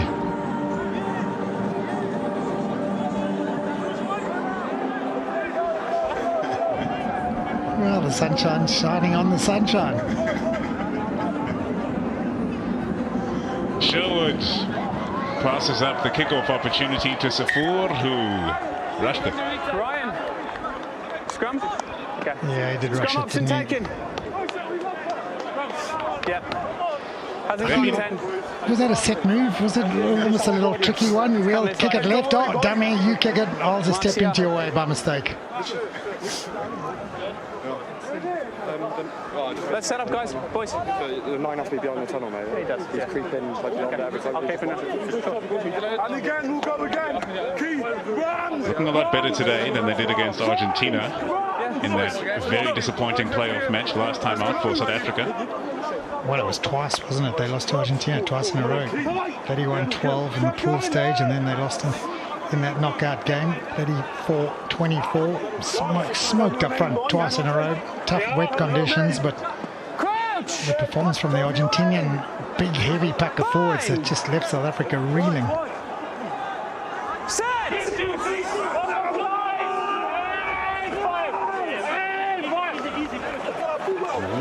Speaker 1: Well, the sunshine's shining on the sunshine.
Speaker 2: Sherwood passes up the kickoff opportunity to Safour, who rushed it.
Speaker 3: Ryan. Scrum. Okay.
Speaker 1: Yeah, he did rush it, didn't he?
Speaker 3: Taken. Yep. Hasn't gone 10.
Speaker 1: Was that a set move? Was it almost a little tricky one? We'll kick it left. Oh, dummy, you kick it. I'll just step into your way by mistake.
Speaker 3: Let's set up, guys. Boys.
Speaker 5: The 9 has to be behind the tunnel, mate.
Speaker 3: He does.
Speaker 5: He's creeping like beyond every time.
Speaker 3: Okay, for now.
Speaker 4: And again, we'll go again. Keep run.
Speaker 2: Looking a lot better today than they did against Argentina in that very disappointing playoff match last time out for South Africa.
Speaker 1: Well, it was twice, wasn't it? They lost to Argentina twice in a row. 31-12 in the pool stage, and then they lost in that knockout game. 34-24. Smoked up front twice in a row. Tough, wet conditions, but the performance from the Argentinian big, heavy pack of forwards that just left South Africa reeling.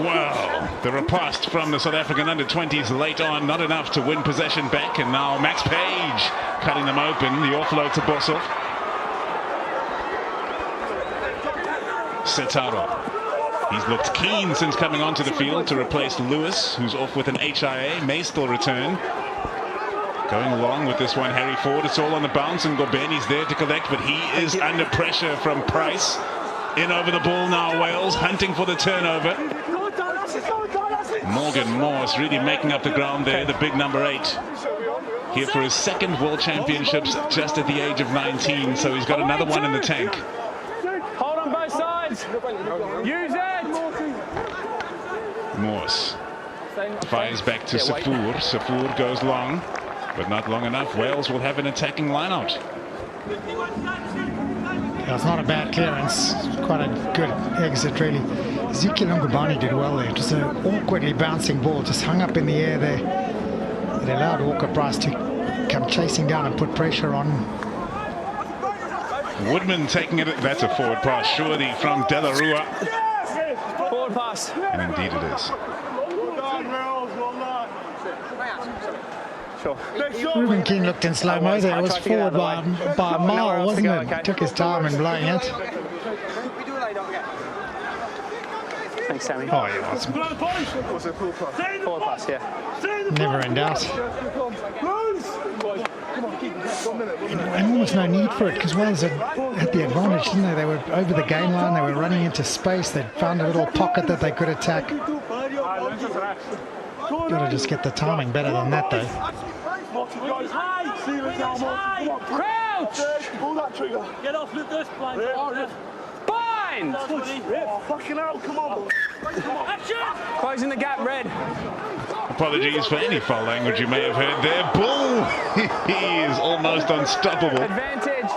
Speaker 2: Wow, the riposte from the South African under-20s late on, not enough to win possession back, and now Max Page cutting them open, the offload to Boshoff. Setaro, he's looked keen since coming onto the field to replace Lewis, who's off with an HIA, may still return. Going along with this one, Harry Ford, it's all on the bounce, and Gobeni's there to collect, but he is under pressure from Price. In over the ball now, Wales hunting for the turnover. Morgan Morse really making up the ground there, the big number 8. Here for his second World Championships just at the age of 19, so he's got another one in the tank.
Speaker 3: Hold on both sides. Use it.
Speaker 2: Morse fires back to Safur. Safur goes long, but not long enough. Wales will have an attacking line-out.
Speaker 1: It's not a bad clearance. Quite a good exit, really. Ezekiel Ngubani did well there. Just an awkwardly bouncing ball, just hung up in the air there. It allowed Walker Price to come chasing down and put pressure on.
Speaker 2: Woodman taking it. That's a forward pass, surely from De La Rua.
Speaker 3: Forward pass.
Speaker 2: And indeed it is.
Speaker 3: Sure.
Speaker 1: Ruben King looked in slow-mo there. It was forward by a mile, wasn't it? He took his time in blowing it.
Speaker 3: Thanks, Sammy.
Speaker 1: Oh, yeah, awesome.
Speaker 3: Forward pass, yeah.
Speaker 1: Never in doubt. And almost no need for it, because Wales had the advantage, didn't they? They were over the game line, they were running into space, they'd found a little pocket that they could attack. Got to just get the timing better than that, though.
Speaker 3: Crouch!
Speaker 4: Pull that trigger.
Speaker 6: Get off with this blanket.
Speaker 3: Bind!
Speaker 4: Fucking hell, come on.
Speaker 3: Closing the gap, Red.
Speaker 2: Apologies for any foul language you may have heard there. Bull! He is almost unstoppable.
Speaker 3: Advantage.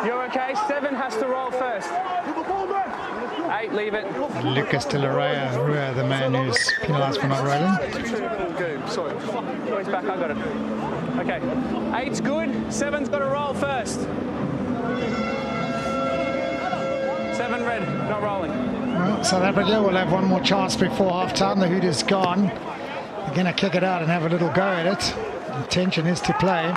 Speaker 3: You're okay. 7 has to roll first. 8, leave it.
Speaker 1: Lucas De La Rua, the man who's penalised for not rolling.
Speaker 3: Sorry. Boys back, I got it. Okay. 8's good. 7's got to roll first. 7 Red, not rolling.
Speaker 1: Well, South Africa will have one more chance before half-time. The Hooters gone. They're going to kick it out and have a little go at it. The intention is to play.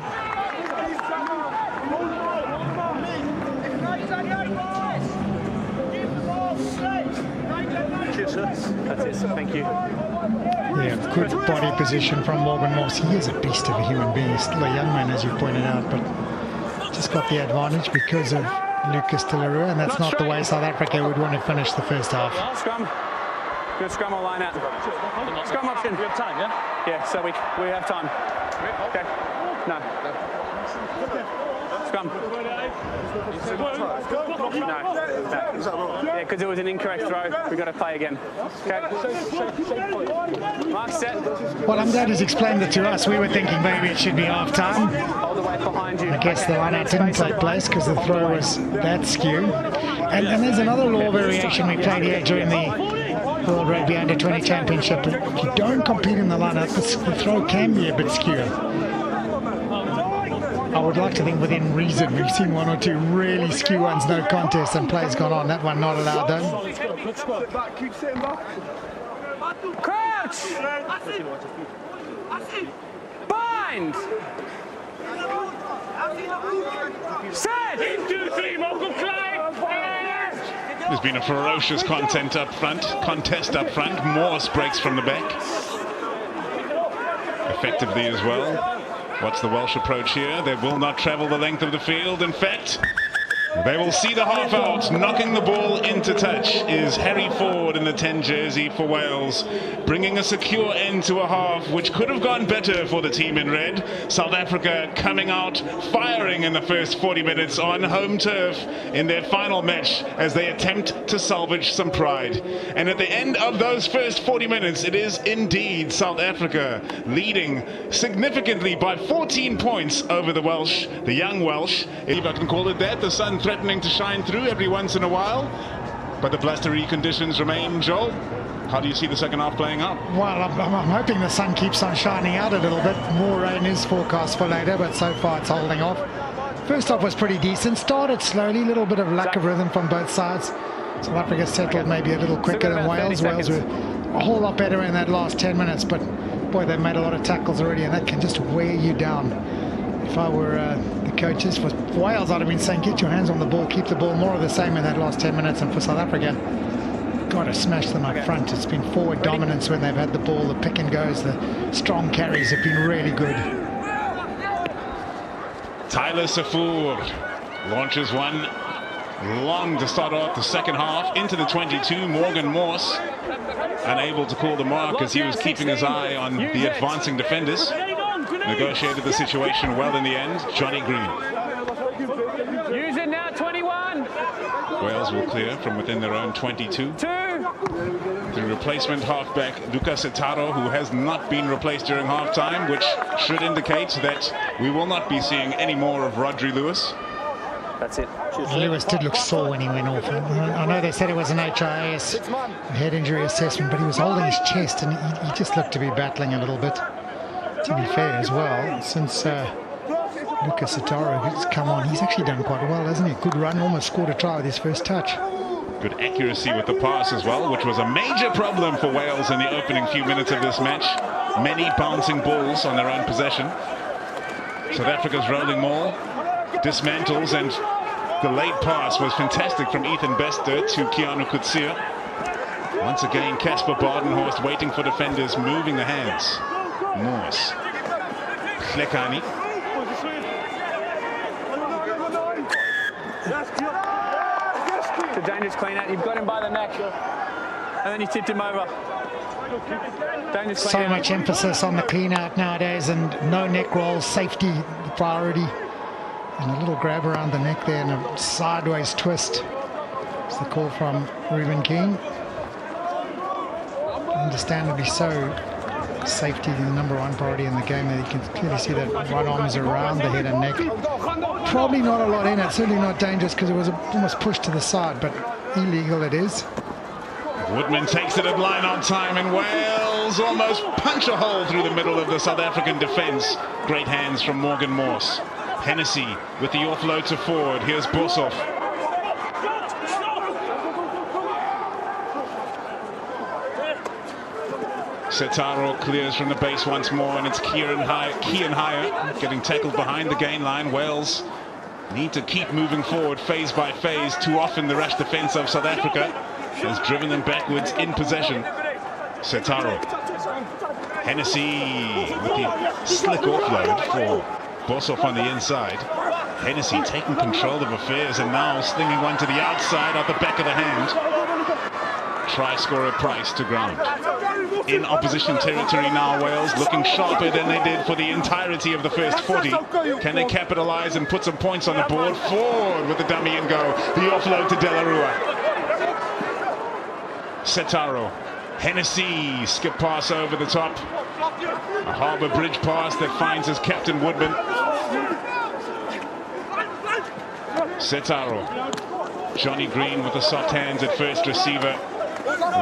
Speaker 3: That's it, thank you.
Speaker 1: Yeah, good body position from Morgan Morse. He is a beast of a human being. He's still a young man, as you pointed out, but just got the advantage because of Lucas De La Rua, and that's not the way South Africa would want to finish the first half.
Speaker 3: Scrum. Good scrum or line out. Scrum option.
Speaker 6: We have time, yeah?
Speaker 3: Yeah, so we have time. Okay. No. Scrum. No. Yeah, because it was an incorrect throw. We've got to play again. Okay. Mark set.
Speaker 1: Well, I'm glad he's explained it to us. We were thinking maybe it should be half-time.
Speaker 3: All the way behind you.
Speaker 1: I guess the line-out didn't take place because the throw was that skew. And there's another law variation we played here during the World Rugby Under-20 Championship. If you don't compete in the line-out, the throw can be a bit skew. I would like to think within reason. We've seen one or two really skew ones, no contest, and plays gone on. That one not allowed, though.
Speaker 4: Keep sitting back.
Speaker 3: Crouch! Bind! Set! 2, 3, Malcolm Klein!
Speaker 2: There's been a ferocious contest up front. Morse breaks from the back. Effectively as well. What's the Welsh approach here? They will not travel the length of the field. In fact, they will see the half out. Knocking the ball into touch is Harry Ford in the 10 jersey for Wales, bringing a secure end to a half, which could have gone better for the team in red. South Africa coming out firing in the first 40 minutes on home turf in their final match as they attempt to salvage some pride. And at the end of those first 40 minutes, it is indeed South Africa leading significantly by 14 points over the Welsh, the young Welsh, if I can call it that. The sun threatening to shine through every once in a while, but the blustery conditions remain. Joel, how do you see the second half playing out?
Speaker 1: Well, I'm hoping the sun keeps on shining out a little bit. More rain is forecast for later, but so far it's holding off. First half was pretty decent. Started slowly, a little bit of lack of rhythm from both sides. South Africa settled maybe a little quicker than Wales. Wales were a whole lot better in that last 10 minutes, but boy, they've made a lot of tackles already, and that can just wear you down. If I were the coaches for Wales, I'd have been saying, get your hands on the ball, keep the ball, more of the same in that last 10 minutes. And for South Africa, got to smash them up front. It's been forward dominance when they've had the ball, the pick and goes, the strong carries have been really good.
Speaker 2: Tyler Safur launches one long to start off the second half. Into the 22, Morgan Morse unable to call the mark as he was keeping his eye on the advancing defenders. Negotiated the situation well in the end. Johnny Green.
Speaker 3: Use it now, 21.
Speaker 2: Wales will clear from within their own 22. The replacement halfback, Luka Setaro, who has not been replaced during halftime, which should indicate that we will not be seeing any more of Rodri Lewis.
Speaker 3: That's it.
Speaker 1: Lewis did look sore when he went off. I know they said it was an HIS head injury assessment, but he was holding his chest and he just looked to be battling a little bit. To be fair as well, since Luka Setaro has come on, he's actually done quite well, hasn't he? Good run, almost scored a try with his first touch.
Speaker 2: Good accuracy with the pass as well, which was a major problem for Wales in the opening few minutes of this match. Many bouncing balls on their own possession. South Africa's rolling maul dismantles, and the late pass was fantastic from Ethan Bester to Keanu Kutsia. Once again, Casper Badenhorst waiting for defenders, moving the hands. Morse. Klekani.
Speaker 3: It's a dangerous clean out. You've got him by the neck. And then you tipped him over. Dangerous clean
Speaker 1: So
Speaker 3: out.
Speaker 1: much emphasis on the clean out nowadays, and no neck rolls, safety the priority. And a little grab around the neck there and a sideways twist. It's the call from Reuben King. Understandably so. Safety the number one priority in the game. You can clearly see that right arm is around the head and neck. Probably not a lot in it, certainly not dangerous because it was almost pushed to the side, but illegal it is.
Speaker 2: Woodman takes it at line on time, and Wales almost punch a hole through the middle of the South African defence. Great hands from Morgan Morse. Hennessy with the offload to forward. Here's Boshoff. Setaro clears from the base once more, and it's Kian Hire getting tackled behind the gain line. Wales need to keep moving forward phase by phase. Too often the rush defence of South Africa has driven them backwards in possession. Setaro. Hennessy with the slick offload for Boshoff on the inside. Hennessy taking control of affairs and now slinging one to the outside at the back of the hand. Try scorer Price to ground. In opposition territory now, Wales looking sharper than they did for the entirety of the first 40. Can they capitalize and put some points on the board? Forward with the dummy and go. The offload to Delarua. Setaro. Hennessy, skip pass over the top. A Harbour Bridge pass that finds his captain Woodman. Setaro. Johnny Green with the soft hands at first receiver.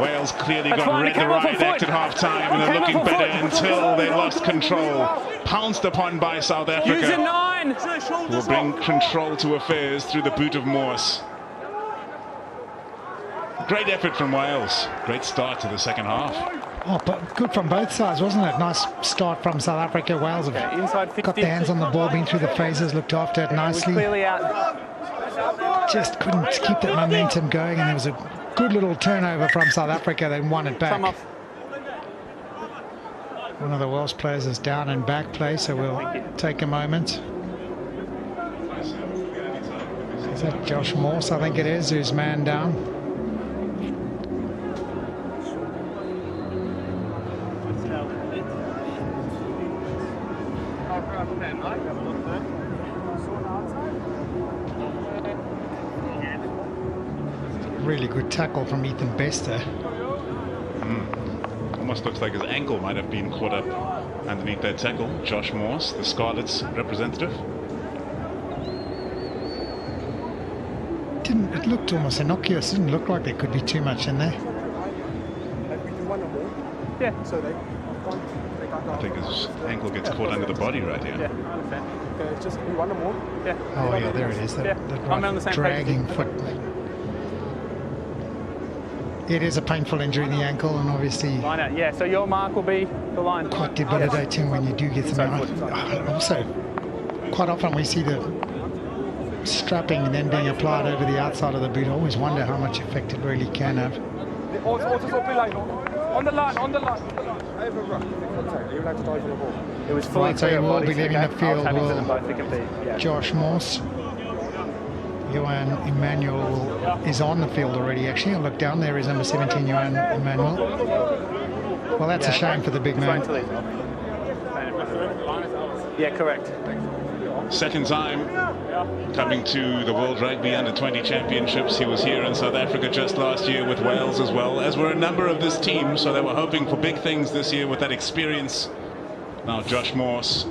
Speaker 2: Wales clearly got read the right act at half-time, and they're looking better until they lost control. Pounced upon by South Africa. Will bring control to affairs through the boot of Morse. Great effort from Wales. Great start to the second half.
Speaker 1: Oh, but good from both sides, wasn't it? Nice start from South Africa. Wales have got their hands on the ball, been through the phases, looked after it nicely.
Speaker 3: Clearly out.
Speaker 1: Just couldn't keep that momentum going, and there was a good little turnover from South Africa. They won it back. One of the Welsh players is down and back play, so we'll take a moment. Is that Josh Morse? I think it is, who's man down. Really good tackle from Ethan Bester.
Speaker 2: Almost looks like his ankle might have been caught up underneath that tackle. Josh Morse, the Scarlets representative.
Speaker 1: It looked almost innocuous. Didn't look like there could be too much in there.
Speaker 3: Yeah.
Speaker 5: So they
Speaker 2: I think his ankle gets caught under the body right here.
Speaker 3: Yeah, I understand.
Speaker 5: Okay, it's just we run them all.
Speaker 3: Yeah.
Speaker 1: Oh yeah, there it is. That
Speaker 3: I'm on the same page.
Speaker 1: dragging foot. It is a painful injury in the ankle, and obviously
Speaker 3: Line out. Yeah, so your mark will be the line.
Speaker 1: quite debilitating when you do get something. Also, quite often we see the strapping and then being applied over the outside of the boot. I always wonder how much effect it really can have.
Speaker 4: On the line, on the line.
Speaker 3: It was fully
Speaker 1: Right, so he
Speaker 3: clear
Speaker 1: will
Speaker 3: body,
Speaker 1: be leaving
Speaker 3: okay?
Speaker 1: the field.
Speaker 3: I was happy for them both. It can be, yeah.
Speaker 1: Josh Morse. Johan Emmanuel is on the field already, actually. I'll look down there, is number 17, Johan Emmanuel. Well, that's a shame for the big man.
Speaker 3: Yeah, correct.
Speaker 2: Second time coming to the World Rugby Under-20 Championships. He was here in South Africa just last year with Wales as well, as were a number of this team, so they were hoping for big things this year with that experience. Now Josh Morse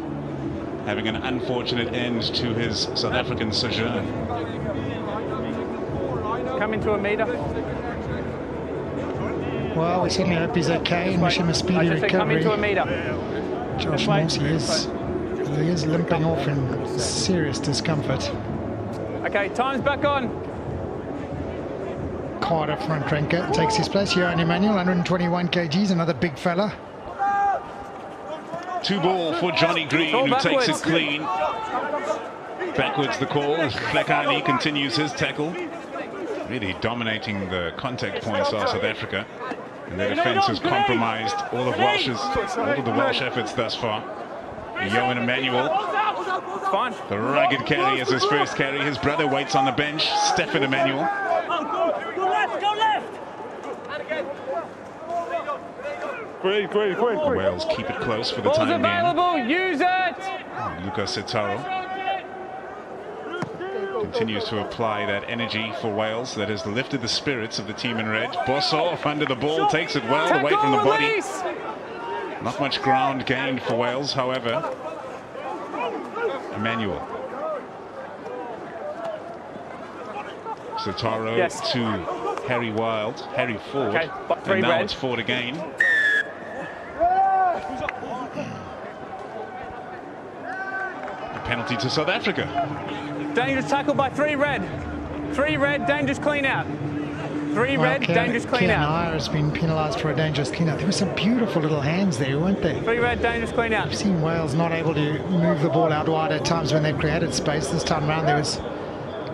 Speaker 2: having an unfortunate end to his South African sojourn.
Speaker 3: Coming to a metre.
Speaker 1: Well, we certainly hope he's okay and wish him a speedy recovery.
Speaker 3: Coming to a metre.
Speaker 1: Josh Morse, he is limping off in serious discomfort.
Speaker 3: Okay, time's back on.
Speaker 1: Carter, front ranker, takes his place. Johan Emmanuel, 121 kgs, another big fella.
Speaker 2: 2 ball for Johnny Green, who takes it clean. Backwards the call as Flekani continues his tackle. Really dominating the contact points of South Africa. And their defence has compromised all of the Welsh efforts thus far. Johan Emmanuel,
Speaker 3: Fine.
Speaker 2: the rugged carry as his first carry. His brother waits on the bench, Stefan Emmanuel.
Speaker 6: Go left.
Speaker 4: Great.
Speaker 2: Wales keep it close for the
Speaker 3: Ball's
Speaker 2: time being.
Speaker 3: available, use it!
Speaker 2: Luca Setaro continues to apply that energy for Wales that has lifted the spirits of the team in red. Bossov under the ball, takes it well away from the body. Not much ground gained for Wales, however. Emmanuel. Setaro to Harry Wild. Harry Ford.
Speaker 3: Okay,
Speaker 2: and now it's Ford again. A penalty to South Africa.
Speaker 3: Dangerous tackle by 3 red. 3 red, dangerous clean out. 3 red, dangerous clean out.
Speaker 1: Kian has been penalised for a dangerous clean out. There were some beautiful little hands there, weren't there?
Speaker 3: 3 red, dangerous clean out.
Speaker 1: I've seen Wales not able to move the ball out wide at times when they've created space. This time around there was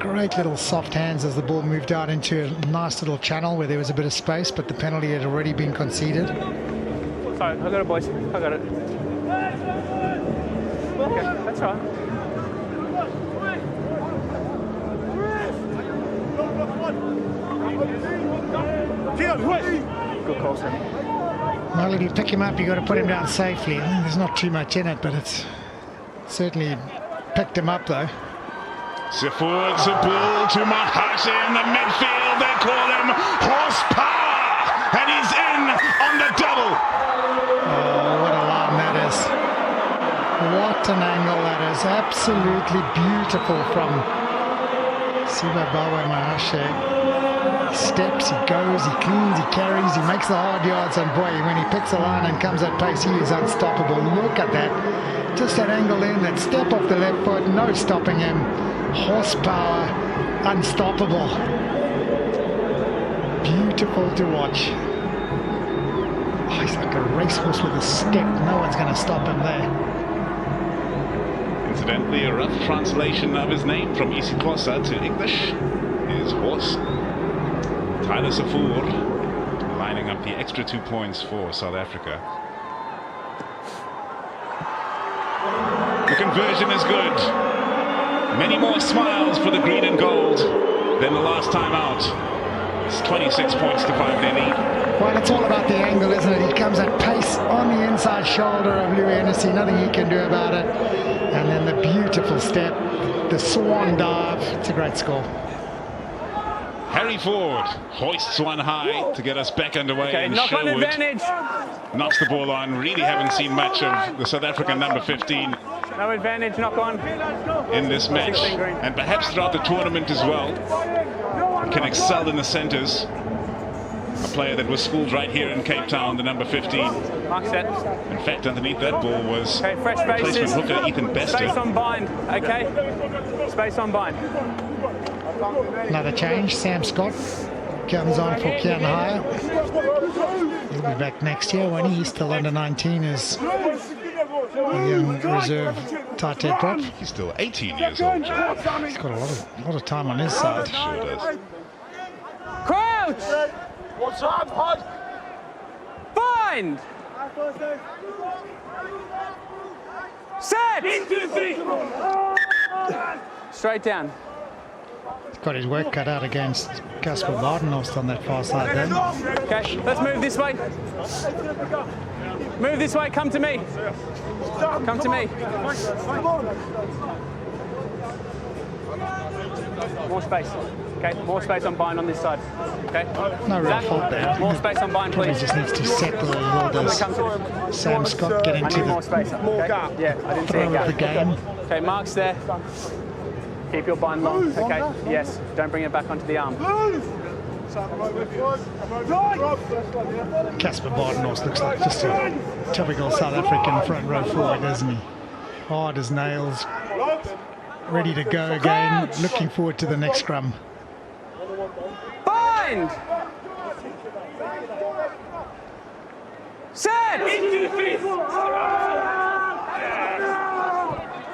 Speaker 1: great little soft hands as the ball moved out into a nice little channel where there was a bit of space, but the penalty had already been conceded.
Speaker 3: Sorry, I got it, boys. I got it. Okay, that's all right. Good call, sir.
Speaker 1: Well, if you pick him up, you've got to put him down safely. There's not too much in it, but it's certainly picked him up, though.
Speaker 2: Forwards a ball to Mahashe in the midfield. They call him horsepower, and he's in on the double.
Speaker 1: Oh, what a line that is. What an angle that is. Absolutely beautiful from Sibabawe Mahashe. He steps, he goes, he cleans, he carries, he makes the hard yards, and boy, when he picks a line and comes at pace, he is unstoppable. Look at that. Just that angle in, that step off the left foot, no stopping him. Horsepower, unstoppable. Beautiful to watch. Oh, he's like a racehorse with a step. No one's going to stop him there.
Speaker 2: Incidentally, a rough translation of his name from isiXhosa to English is horse. Tyler Safour lining up the extra 2 points for South Africa. The conversion is good. Many more smiles for the green and gold than the last time out. It's 26 points to 5 their lead.
Speaker 1: Well, it's all about the angle, isn't it? He comes at pace on the inside shoulder of Louis Hennessy. Nothing he can do about it. And then the beautiful step, the swan dive. It's a great score.
Speaker 2: Harry Ford hoists one high to get us back underway.
Speaker 3: Okay,
Speaker 2: in
Speaker 3: knock on
Speaker 2: Sherwood.
Speaker 3: advantage.
Speaker 2: Knocks the ball on. Really haven't seen much of the South African number 15
Speaker 3: No advantage, knock on.
Speaker 2: in this match, and perhaps throughout the tournament as well. Can excel in the centres. A player that was schooled right here in Cape Town, the number 15.
Speaker 3: Mark set.
Speaker 2: In fact, underneath that ball was
Speaker 3: Okay, fresh
Speaker 2: replacement
Speaker 3: faces.
Speaker 2: hooker Ethan Bester.
Speaker 3: Space on bind, okay? Space on bind.
Speaker 1: Another change. Sam Scott comes on for Kian Hire. He'll be back next year when he's still under 19 as a young reserve tight head prop.
Speaker 2: He's still 18 years old, John.
Speaker 1: He's got a lot of time on his side.
Speaker 2: Sure does.
Speaker 3: Crouch! Bind! Set! Straight down.
Speaker 1: Got his work cut out against Casper Badenhorst on that far side then.
Speaker 3: Okay, let's move this way. Move this way, come to me. Come to me. More space. Okay, more space on Bind on this side. Okay.
Speaker 1: No real fault there.
Speaker 3: More space on Bind,
Speaker 1: Probably
Speaker 3: please.
Speaker 1: just needs to settle a little. Does Sam Scott get
Speaker 3: I
Speaker 1: into
Speaker 3: need more
Speaker 1: the
Speaker 3: space. Okay? Yeah, I didn't see a
Speaker 1: throw of the
Speaker 3: gap.
Speaker 1: game?
Speaker 3: Okay, Mark's there. Keep your bind long. Okay, yes. Don't bring it back onto the arm.
Speaker 1: Casper Badenhorst looks like just a typical South African front row forward, doesn't he? Hard as nails, ready to go again, looking forward to the next scrum.
Speaker 3: Bind! Set!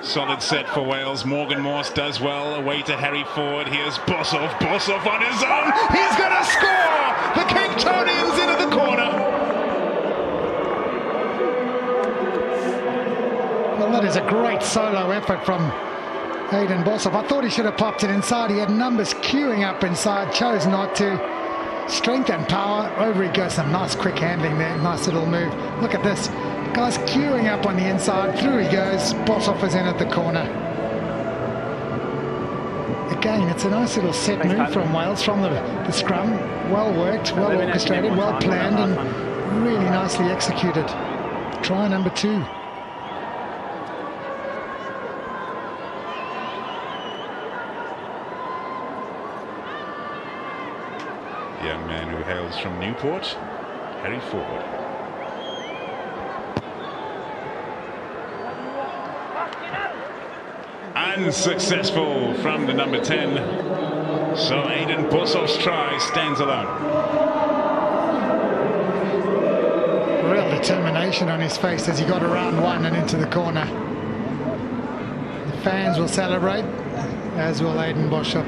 Speaker 2: Solid set for Wales. Morgan Morse does well. Away to Harry Ford. Here's Boshoff. Boshoff on his own. He's going to score! The Cape Townians into the corner.
Speaker 1: Well, that is a great solo effort from Hayden Boshoff. I thought he should have popped it inside. He had numbers queuing up inside, chose not to. Strength and power. Over he goes. Some nice quick handling there. Nice little move. Look at this. Guy's queuing up on the inside. Through he goes. Boshoff is in at the corner. Again, it's a nice little set move from Wales, from the scrum. Well worked, well orchestrated, well planned, and really nicely executed. Try number 2.
Speaker 2: Young man who hails from Newport, Harry Ford. Unsuccessful from the number 10. So Hayden Boshoff's try stands alone.
Speaker 1: Real determination on his face as he got around one and into the corner. The fans will celebrate, as will Hayden Boshoff.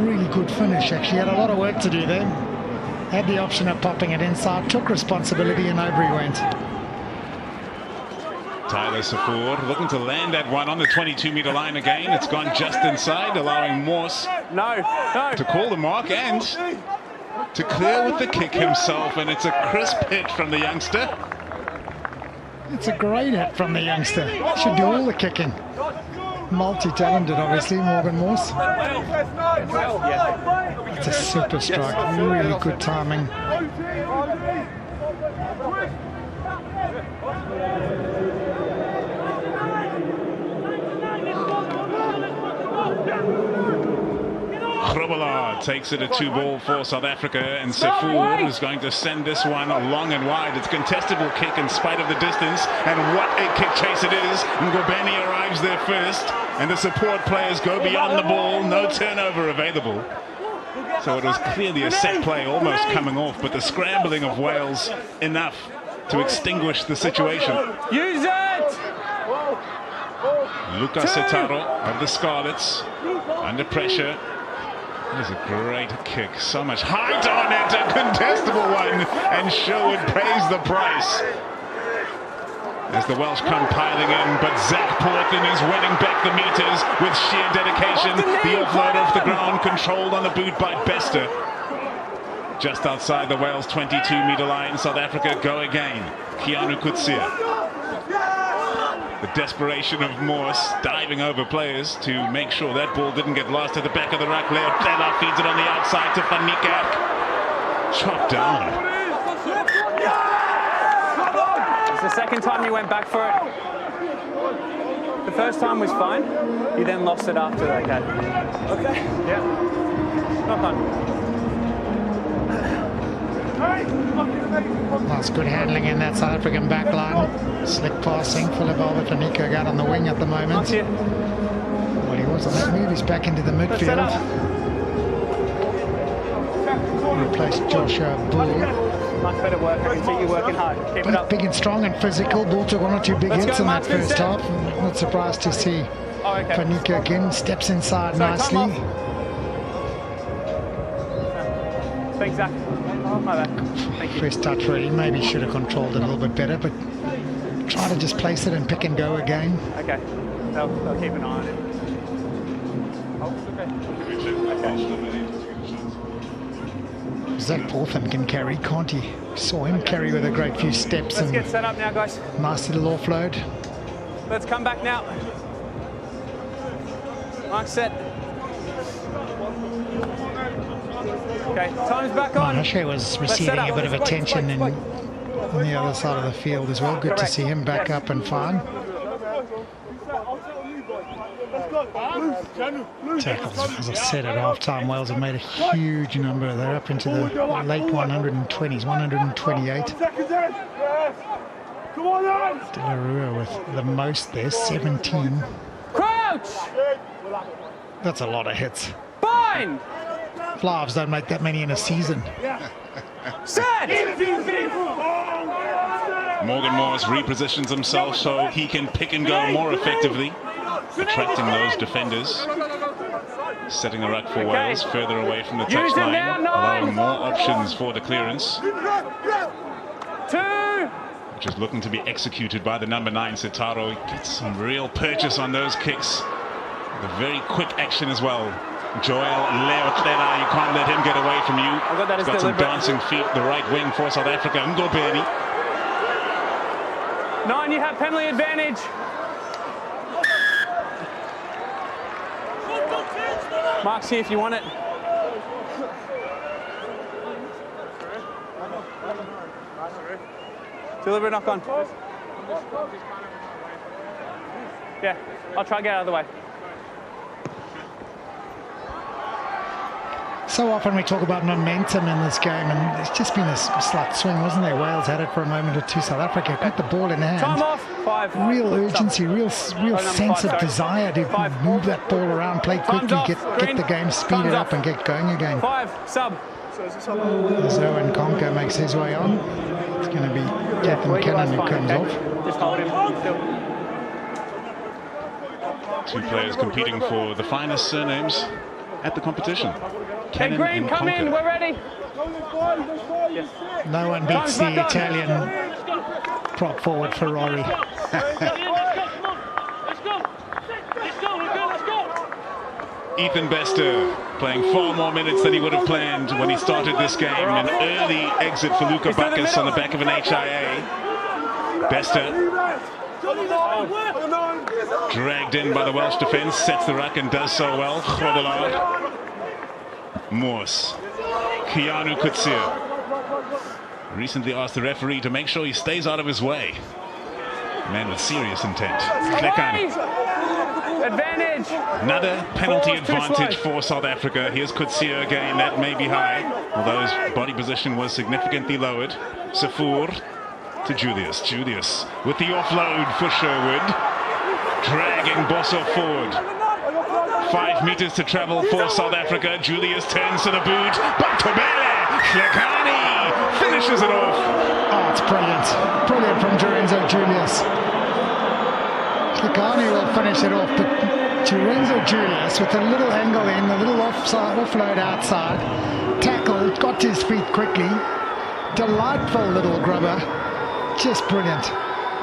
Speaker 1: Really good finish, actually. Had a lot of work to do there. Had the option of popping it inside, took responsibility, and over he went.
Speaker 2: Tyler Saford looking to land that one on the 22-meter line again. It's gone just inside, allowing Morse to call the mark and to clear with the kick himself. And it's a crisp hit from the youngster.
Speaker 1: It's a great hit from the youngster. Should do all the kicking. Multi-talented, obviously, Morgan Morse. It's a super strike. Really good timing.
Speaker 2: Grobelaar takes it a 2-ball for South Africa, and Saford is going to send this one long and wide. It's a contestable kick in spite of the distance, and what a kick chase it is. Ngobeni arrives there first, and the support players go beyond the ball. No turnover available. So it was clearly a set play almost coming off, but the scrambling of Wales enough to extinguish the situation.
Speaker 3: Use it!
Speaker 2: Lucas Setaro of the Scarlets under pressure. That is a great kick. So much height on it. A contestable one. And Sherwood pays the price. As the Welsh come piling in, but Zach Portland is winning back the meters with sheer dedication. The offload off the ground, controlled on the boot by Bester. Just outside the Wales 22-meter line, South Africa go again. Keanu Kutsia. The desperation of Morse diving over players to make sure that ball didn't get lost at the back of the ruck. Leo Tlela feeds it on the outside to Van Niekerk. Chopped down.
Speaker 3: It's the second time you went back for it. The first time was fine. You then lost it after that. Okay. Yeah. Knock on.
Speaker 1: That's good handling in that South African back line. Slick passing. Philip Albert Van Niekerk out on the wing at the moment. Well, he was on that move. He's back into the midfield. Replaced Joshua Bull.
Speaker 3: Much better work. I can see you working hard. Keep it up.
Speaker 1: Big and strong and physical. Bull took 1 or 2 big hits in that first half. Not surprised to see Van Niekerk in. Steps inside nicely.
Speaker 3: Thanks, Zach. Thank you.
Speaker 1: First touch really, maybe should have controlled it a little bit better, but try to just place it and pick and go again.
Speaker 3: Okay, they'll keep an eye on it.
Speaker 1: Zach Portham can carry, can't he? Saw him carry with a great few steps.
Speaker 3: Let's
Speaker 1: and
Speaker 3: get set up now, guys.
Speaker 1: nice little offload.
Speaker 3: Let's come back now. Mark set. Okay, time's back on.
Speaker 1: Mahashe was receiving a bit of attention on the other side of the field as well. Good to see him back up and fine. Tackles, as I said at half-time, Wales have made a huge number. They're up into the late 120s, 128. Delarua with the most there, 17.
Speaker 3: Crouch!
Speaker 1: That's a lot of hits.
Speaker 3: Bind!
Speaker 1: Flaves don't make that many in a season.
Speaker 3: Set!
Speaker 2: Morgan Morris repositions himself so he can pick and go more effectively, attracting those defenders, setting the ruck for Wales further away from the touchline, allowing more options for the clearance, which is looking to be executed by the number 9, Sitaro. He gets some real purchase on those kicks. The very quick action as well. Joel Leotlela, you can't let him get away from you. He's got some dancing feet, the right wing for South Africa. Ngobeni.
Speaker 3: 9, you have penalty advantage. Mark's here if you want it. Deliver knock on. Yeah, I'll try to get out of the way.
Speaker 1: So often we talk about momentum in this game, and it's just been a slight swing, wasn't there? Wales had it for a moment or two. South Africa got the ball in hand.
Speaker 3: Time off. 5.
Speaker 1: Real urgency, real sense of desire to move that ball around, play quickly, get the game speeded up and get going again.
Speaker 3: 5, sub.
Speaker 1: As Owen Conker makes his way on, it's going to be Captain Cannon who comes off.
Speaker 3: Just hold him.
Speaker 2: Two players competing for the finest surnames at the competition.
Speaker 3: Hey, Green, come in, we're ready.
Speaker 1: Yes. No one beats the Italian prop forward Ferrari.
Speaker 2: Ethan Bester playing far more minutes than he would have planned when he started this game. An early exit for Luca Bacchus on the back of an HIA. Bester dragged in by the Welsh defence, sets the ruck and does so well. Grobbelaar. Morse. Keanu Kutsia recently asked the referee to make sure he stays out of his way. Man with serious intent. Klekani.
Speaker 3: Advantage.
Speaker 2: Another penalty advantage for South Africa. Here's Kutsia again. That may be high, although his body position was significantly lowered. Safur to Julius. Julius with the offload for Sherwood. Dragging Bosso forward. 5 meters to travel for South Africa. Julius turns to the boot. Batobele! Klekani finishes it off.
Speaker 1: Oh, it's brilliant. Brilliant from Lorenzo Julius. Klekani will finish it off, but Lorenzo Julius with a little angle in, a little offload outside. Tackled, got to his feet quickly. Delightful little grubber. Just brilliant.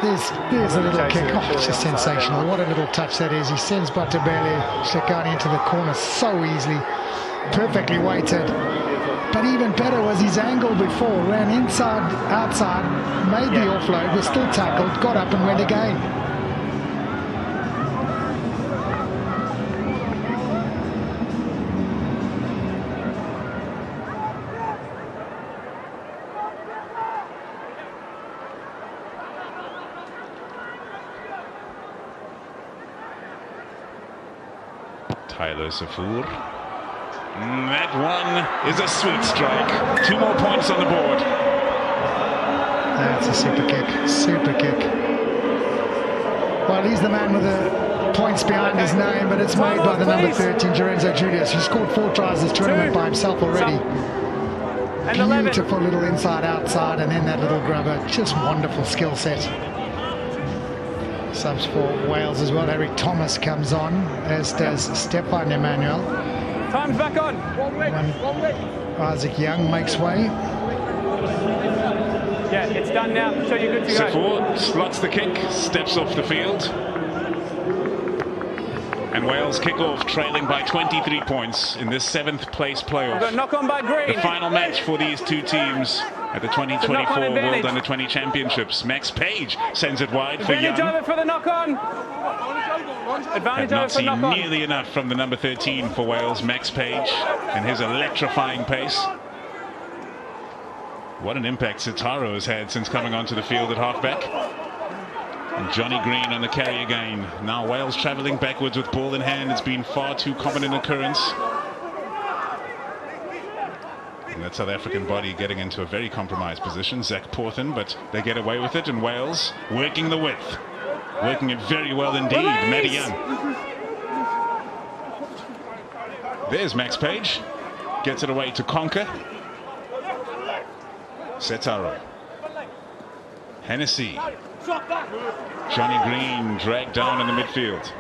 Speaker 1: There's a little kick. Oh, it's just sensational. What a little touch that is. He sends Batobele Klekani into the corner so easily. Perfectly weighted. But even better was his angle before. Ran inside, outside, made the offload, was still tackled, got up and went again.
Speaker 2: Tyler Safur. That one is a sweet strike. 2 more points on the board.
Speaker 1: That's a super kick. Super kick. Well, he's the man with the points behind his name, but it's made by the number 13, Lorenzo Julius, who scored 4 tries this tournament by himself already. Beautiful little inside-outside, and then that little grubber. Just wonderful skill set. Subs for Wales as well. Eric Thomas comes on, as does Stefan Emmanuel.
Speaker 3: Time's back on.
Speaker 1: Isaac Young makes way.
Speaker 3: Yeah, it's done now, so you're good to go.
Speaker 2: Safur slots the kick, steps off the field. And Wales kick off trailing by 23 points in this 7th place playoff.
Speaker 3: Knock on by Green.
Speaker 2: The final match for these two teams at the 2024 World Under-20 Championships. Max Page sends it wide for Young.
Speaker 3: Advantage over for the knock-on. Advantage over
Speaker 2: Have not
Speaker 3: for
Speaker 2: seen
Speaker 3: knock-on.
Speaker 2: nearly enough from the number 13 for Wales, Max Page, and his electrifying pace. What an impact Sitaro has had since coming onto the field at halfback. And Johnny Green on the carry again. Now Wales travelling backwards with ball in hand. It's been far too common an occurrence. And that South African body getting into a very compromised position. Zach Porthen, but they get away with it. And Wales working the width. Working it very well indeed. Matty Young. There's Max Page. Gets it away to Conker. Setaro. Hennessy. Johnny Green dragged down in the midfield.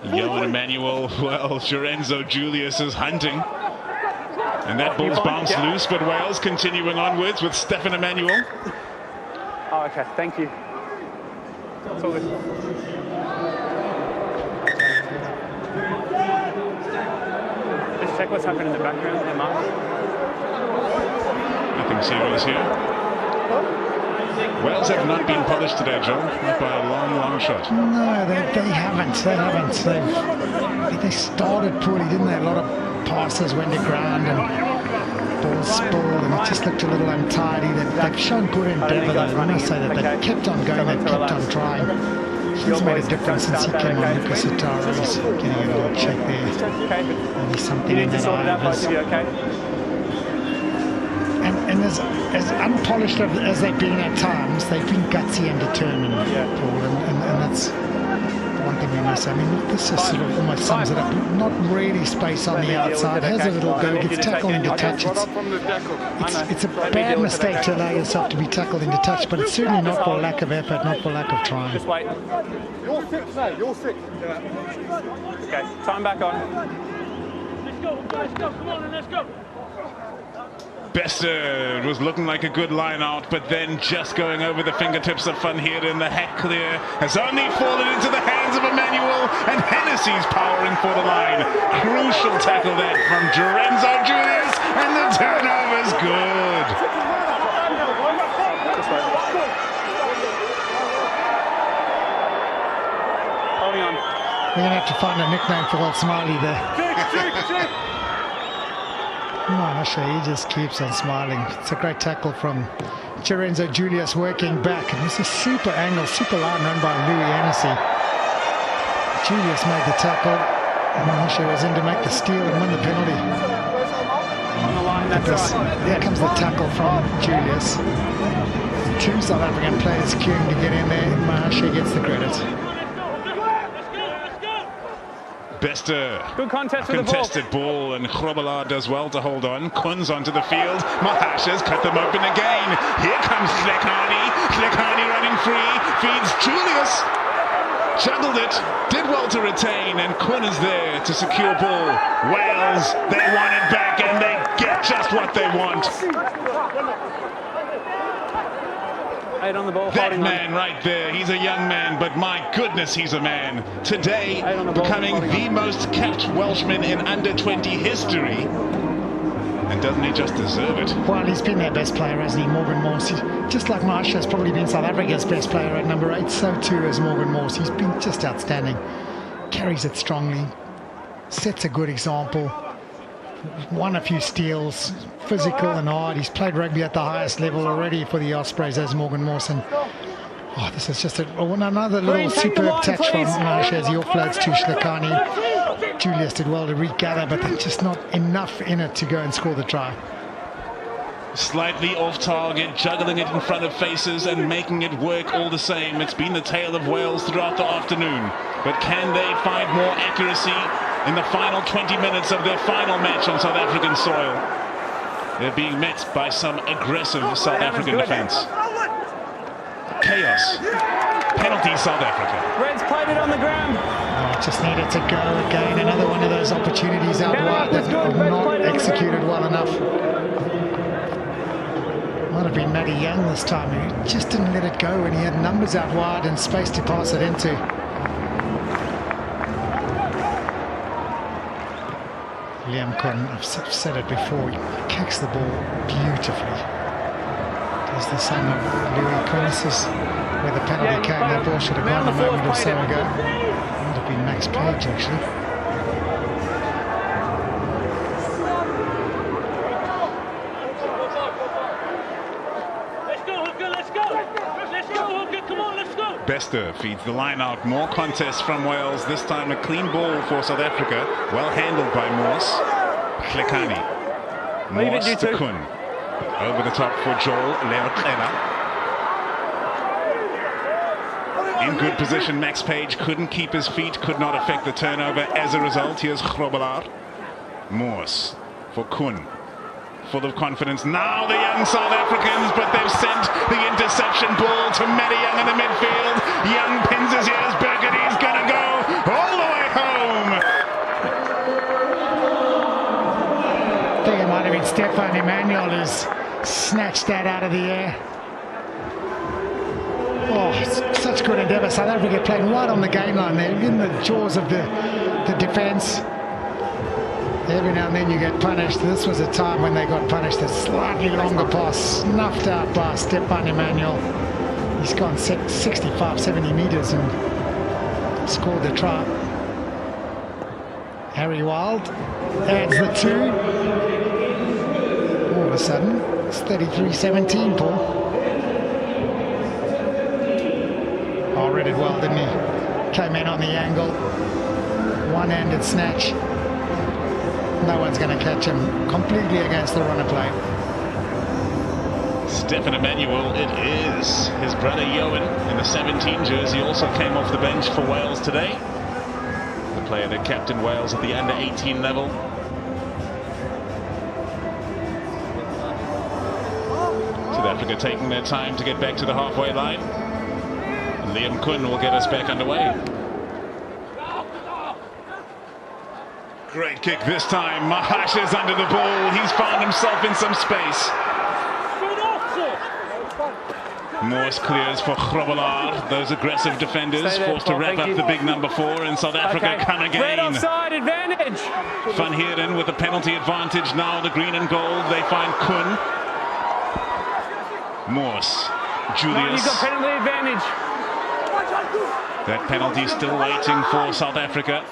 Speaker 2: Johan Emmanuel, well, Lorenzo Julius is hunting. And that ball's bounced loose, but Wales continuing onwards with Stefan Emmanuel.
Speaker 3: Oh, okay, thank you. That's all good. Just check what's happening in the background there, Mark.
Speaker 2: Nothing serious here. Wales have not been polished today, Joel. Not by a long, long shot.
Speaker 1: No, they haven't. They started poorly, didn't they? A lot of passes went to ground and balls spilled, and it just looked a little untidy. They've shown good endeavour, though. I must say that they kept on going, they've kept on trying. He's made a difference since he came on. Lucas Sitaro. He's getting a little check there. Maybe something in that eye of his. And as unpolished as they've been at times, they've been gutsy and determined, Paul, and that's one thing we must say. I mean, this just sort of almost sums it up. Not really space on the outside, has a little go, gets tackled into touch. It's a bad mistake to allow yourself to be tackled into touch, but it's certainly not for lack of effort, not for lack of trying.
Speaker 3: Just wait.
Speaker 4: You're 6 now, you're 6.
Speaker 3: Okay, time back on.
Speaker 6: Let's go, come on, let's go.
Speaker 2: Bester was looking like a good line out, but then just going over the fingertips of Van Heerden. The hack clear has only fallen into the hands of Emmanuel, and Hennessy's powering for the line. Crucial tackle that from Lorenzo Julius, and the turnover's good.
Speaker 3: Holding on.
Speaker 1: We're going to have to find a nickname for old Smiley there. Mahasha, he just keeps on smiling. It's a great tackle from Lorenzo Julius working back. And it's a super angle, super line run by Louis Hennessy. Julius made the tackle. Mahasha was in to make the steal and win the penalty.
Speaker 3: On the line, that's right.
Speaker 1: There comes the tackle from Julius. 2 South African players queuing to get in there. Mahasha gets the credit.
Speaker 2: Bester.
Speaker 3: Good contest with the ball.
Speaker 2: Contested ball, and Grobelaar does well to hold on. Kunz onto the field. Mahasha's cut them open again. Here comes Hlekani. Hlekani running free. Feeds Julius. Juggled it. Did well to retain, and Quinn is there to secure ball. Wales, they want it back, and they get just what they want.
Speaker 3: 8 on the ball.
Speaker 2: That man right there, he's a young man, but my goodness, he's a man. Today, becoming the most capped Welshman in under-20 history. And doesn't he just deserve it?
Speaker 1: Well, he's been their best player, hasn't he, Morgan Morse? Just like Marsh has probably been South Africa's best player at number 8, so too has Morgan Morse. He's been just outstanding. Carries it strongly, sets a good example. Won a few steals, physical and hard. He's played rugby at the highest level already for the Ospreys as Morgan Mawson. Oh, this is just another little superb touch from Marsh as he offloads to Hlekani. Julius did well to regather, but there's just not enough in it to go and score the try.
Speaker 2: Slightly off target, juggling it in front of faces and making it work all the same. It's been the tale of Wales throughout the afternoon. But can they find more accuracy in the final 20 minutes of their final match on South African soil? They're being met by some aggressive South African defence. Chaos. Penalty South Africa.
Speaker 3: Reds played it on the ground.
Speaker 1: Oh, just needed to go again. Another one of those opportunities out wide that not executed well enough. Might have been Matty Young this time. He just didn't let it go when he had numbers out wide and space to pass it into. Liam Kun, I've said it before, he kicks the ball beautifully. Does the same of Louis Kun. This is where the penalty came. That ball should have gone a moment or so ago. It would have been Max Page, actually.
Speaker 2: Bester feeds the line out. More contests from Wales. This time a clean ball for South Africa. Well handled by Morse. Klekani. Morse to Kun. Over the top for Joel Leotlena. In good position, Max Page couldn't keep his feet, could not affect the turnover. As a result, here's Grobelaar. Morse for Kun. Full of confidence. Now the young South Africans, but they've sent the interception ball to Matty Young in the midfield. Young pins his ears. Burgundy's gonna go all the way home.
Speaker 1: I think it might have been Stefan Emmanuel who's snatched that out of the air. Oh, such good endeavour. South Africa playing right on the game line there, in the jaws of the defence. Every now and then you get punished. This was a time when they got punished. A slightly longer pass snuffed out by Stefan Emmanuel. He's gone 65, 70 metres and scored the try. Harry Wild adds the 2. All of a sudden, it's 33-17, Paul. Oh, read it well, didn't he? Came in on the angle. One-handed snatch. No one's going to catch him. Completely against the runner play.
Speaker 2: Stefan Emmanuel, it is. His brother Johan in the 17 jersey also came off the bench for Wales today. The player that captained Wales at the under-18 level. South Africa taking their time to get back to the halfway line. And Liam Kun will get us back underway. Great kick this time. Mahash is under the ball. He's found himself in some space. Morse clears for Grobelaar. Those aggressive defenders forced to wrap up the big number 4, and South Africa come again.
Speaker 3: Red offside advantage.
Speaker 2: Van Heerden with the penalty advantage. Now the green and gold. They find Kun. Morse. Julius.
Speaker 3: You've got penalty advantage.
Speaker 2: That penalty still waiting for South Africa.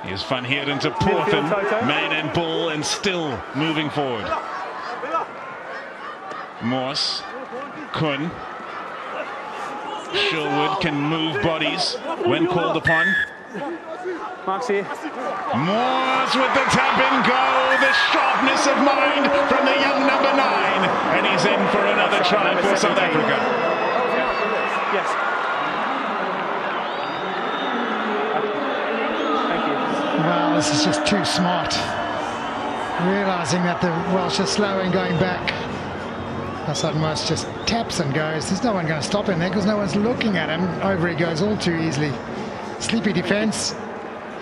Speaker 2: Here's Van Heerden to Porthen, man and ball, and still moving forward. Morse, Kun. Sherwood can move bodies when called upon.
Speaker 3: Mark's here.
Speaker 2: Morse with the tap and go. The sharpness of mind from the young number 9. And he's in for another try for South Africa.
Speaker 3: Yes.
Speaker 1: Well, this is just too smart. Realising that the Welsh are slow and going back. Assad Morse just taps and goes. There's no one going to stop him there because no one's looking at him. Over he goes all too easily. Sleepy defence.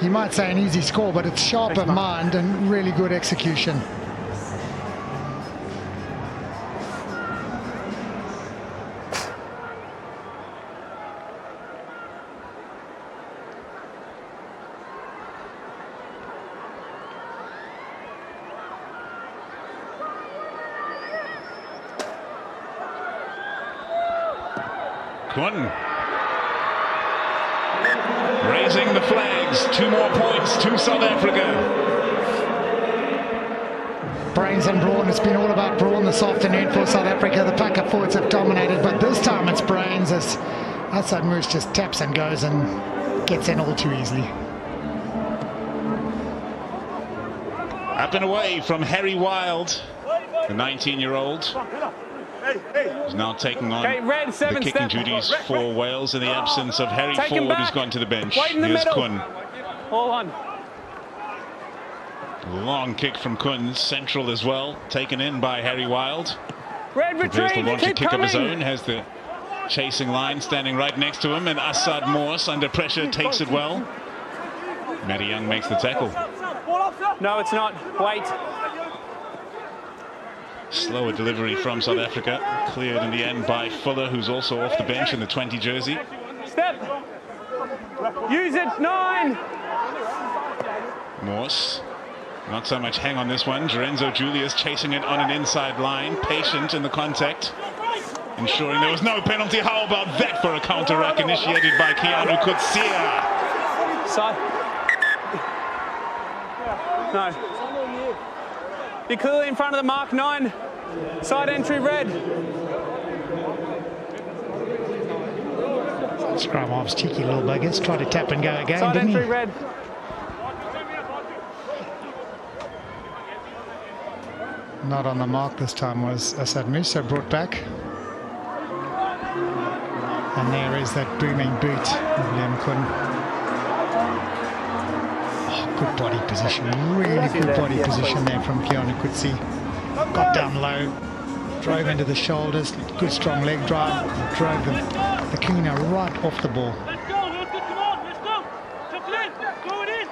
Speaker 1: You might say an easy score, but it's sharp of mind and really good execution.
Speaker 2: Kun raising the flags. 2 more points to South Africa.
Speaker 1: Brains and brawn. It's been all about brawn this afternoon for South Africa. The pack-up forwards have dominated, but this time it's brains as Assad Moose just taps and goes and gets in all too easily.
Speaker 2: Up and away from Harry Wild, the 19-year-old. He's now taking on the kicking duties for Wales in the absence of Harry Ford, who's gone to the bench. Here's Kun.
Speaker 3: All on.
Speaker 2: Long kick from Kun, central as well, taken in by Harry Wild.
Speaker 3: Red
Speaker 2: Prepares to
Speaker 3: retreat,
Speaker 2: launch a kick of his own, has the chasing line standing right next to him, and Assad Morse under pressure takes it well. Matty Young makes the tackle.
Speaker 3: No, it's not. Wait.
Speaker 2: Slower delivery from South Africa, cleared in the end by Fuller, who's also off the bench in the 20 jersey.
Speaker 3: Step. Use it, 9.
Speaker 2: Morse Not so much hang on this one. Lorenzo Julius chasing it on an inside line, patient in the contact, ensuring there was no penalty. How about that for a counter-rack initiated by Keanu Kutsia?
Speaker 3: Side. No. You're clearly in front of the mark, 9. Side entry red.
Speaker 1: Scrum halves, cheeky little buggers. Try to tap and go again,
Speaker 3: Side
Speaker 1: didn't
Speaker 3: entry
Speaker 1: he?
Speaker 3: red.
Speaker 1: Not on the mark this time was Asad Musa, brought back. And there is that booming boot of Liam Kun. Oh, good body position, really good body position there from Keanu Kutsi. Got down low, drove into the shoulders, good strong leg drive, drove the cleaner right off the ball.
Speaker 6: Let's go, Lucas, come on, let's go. Triple in, going in.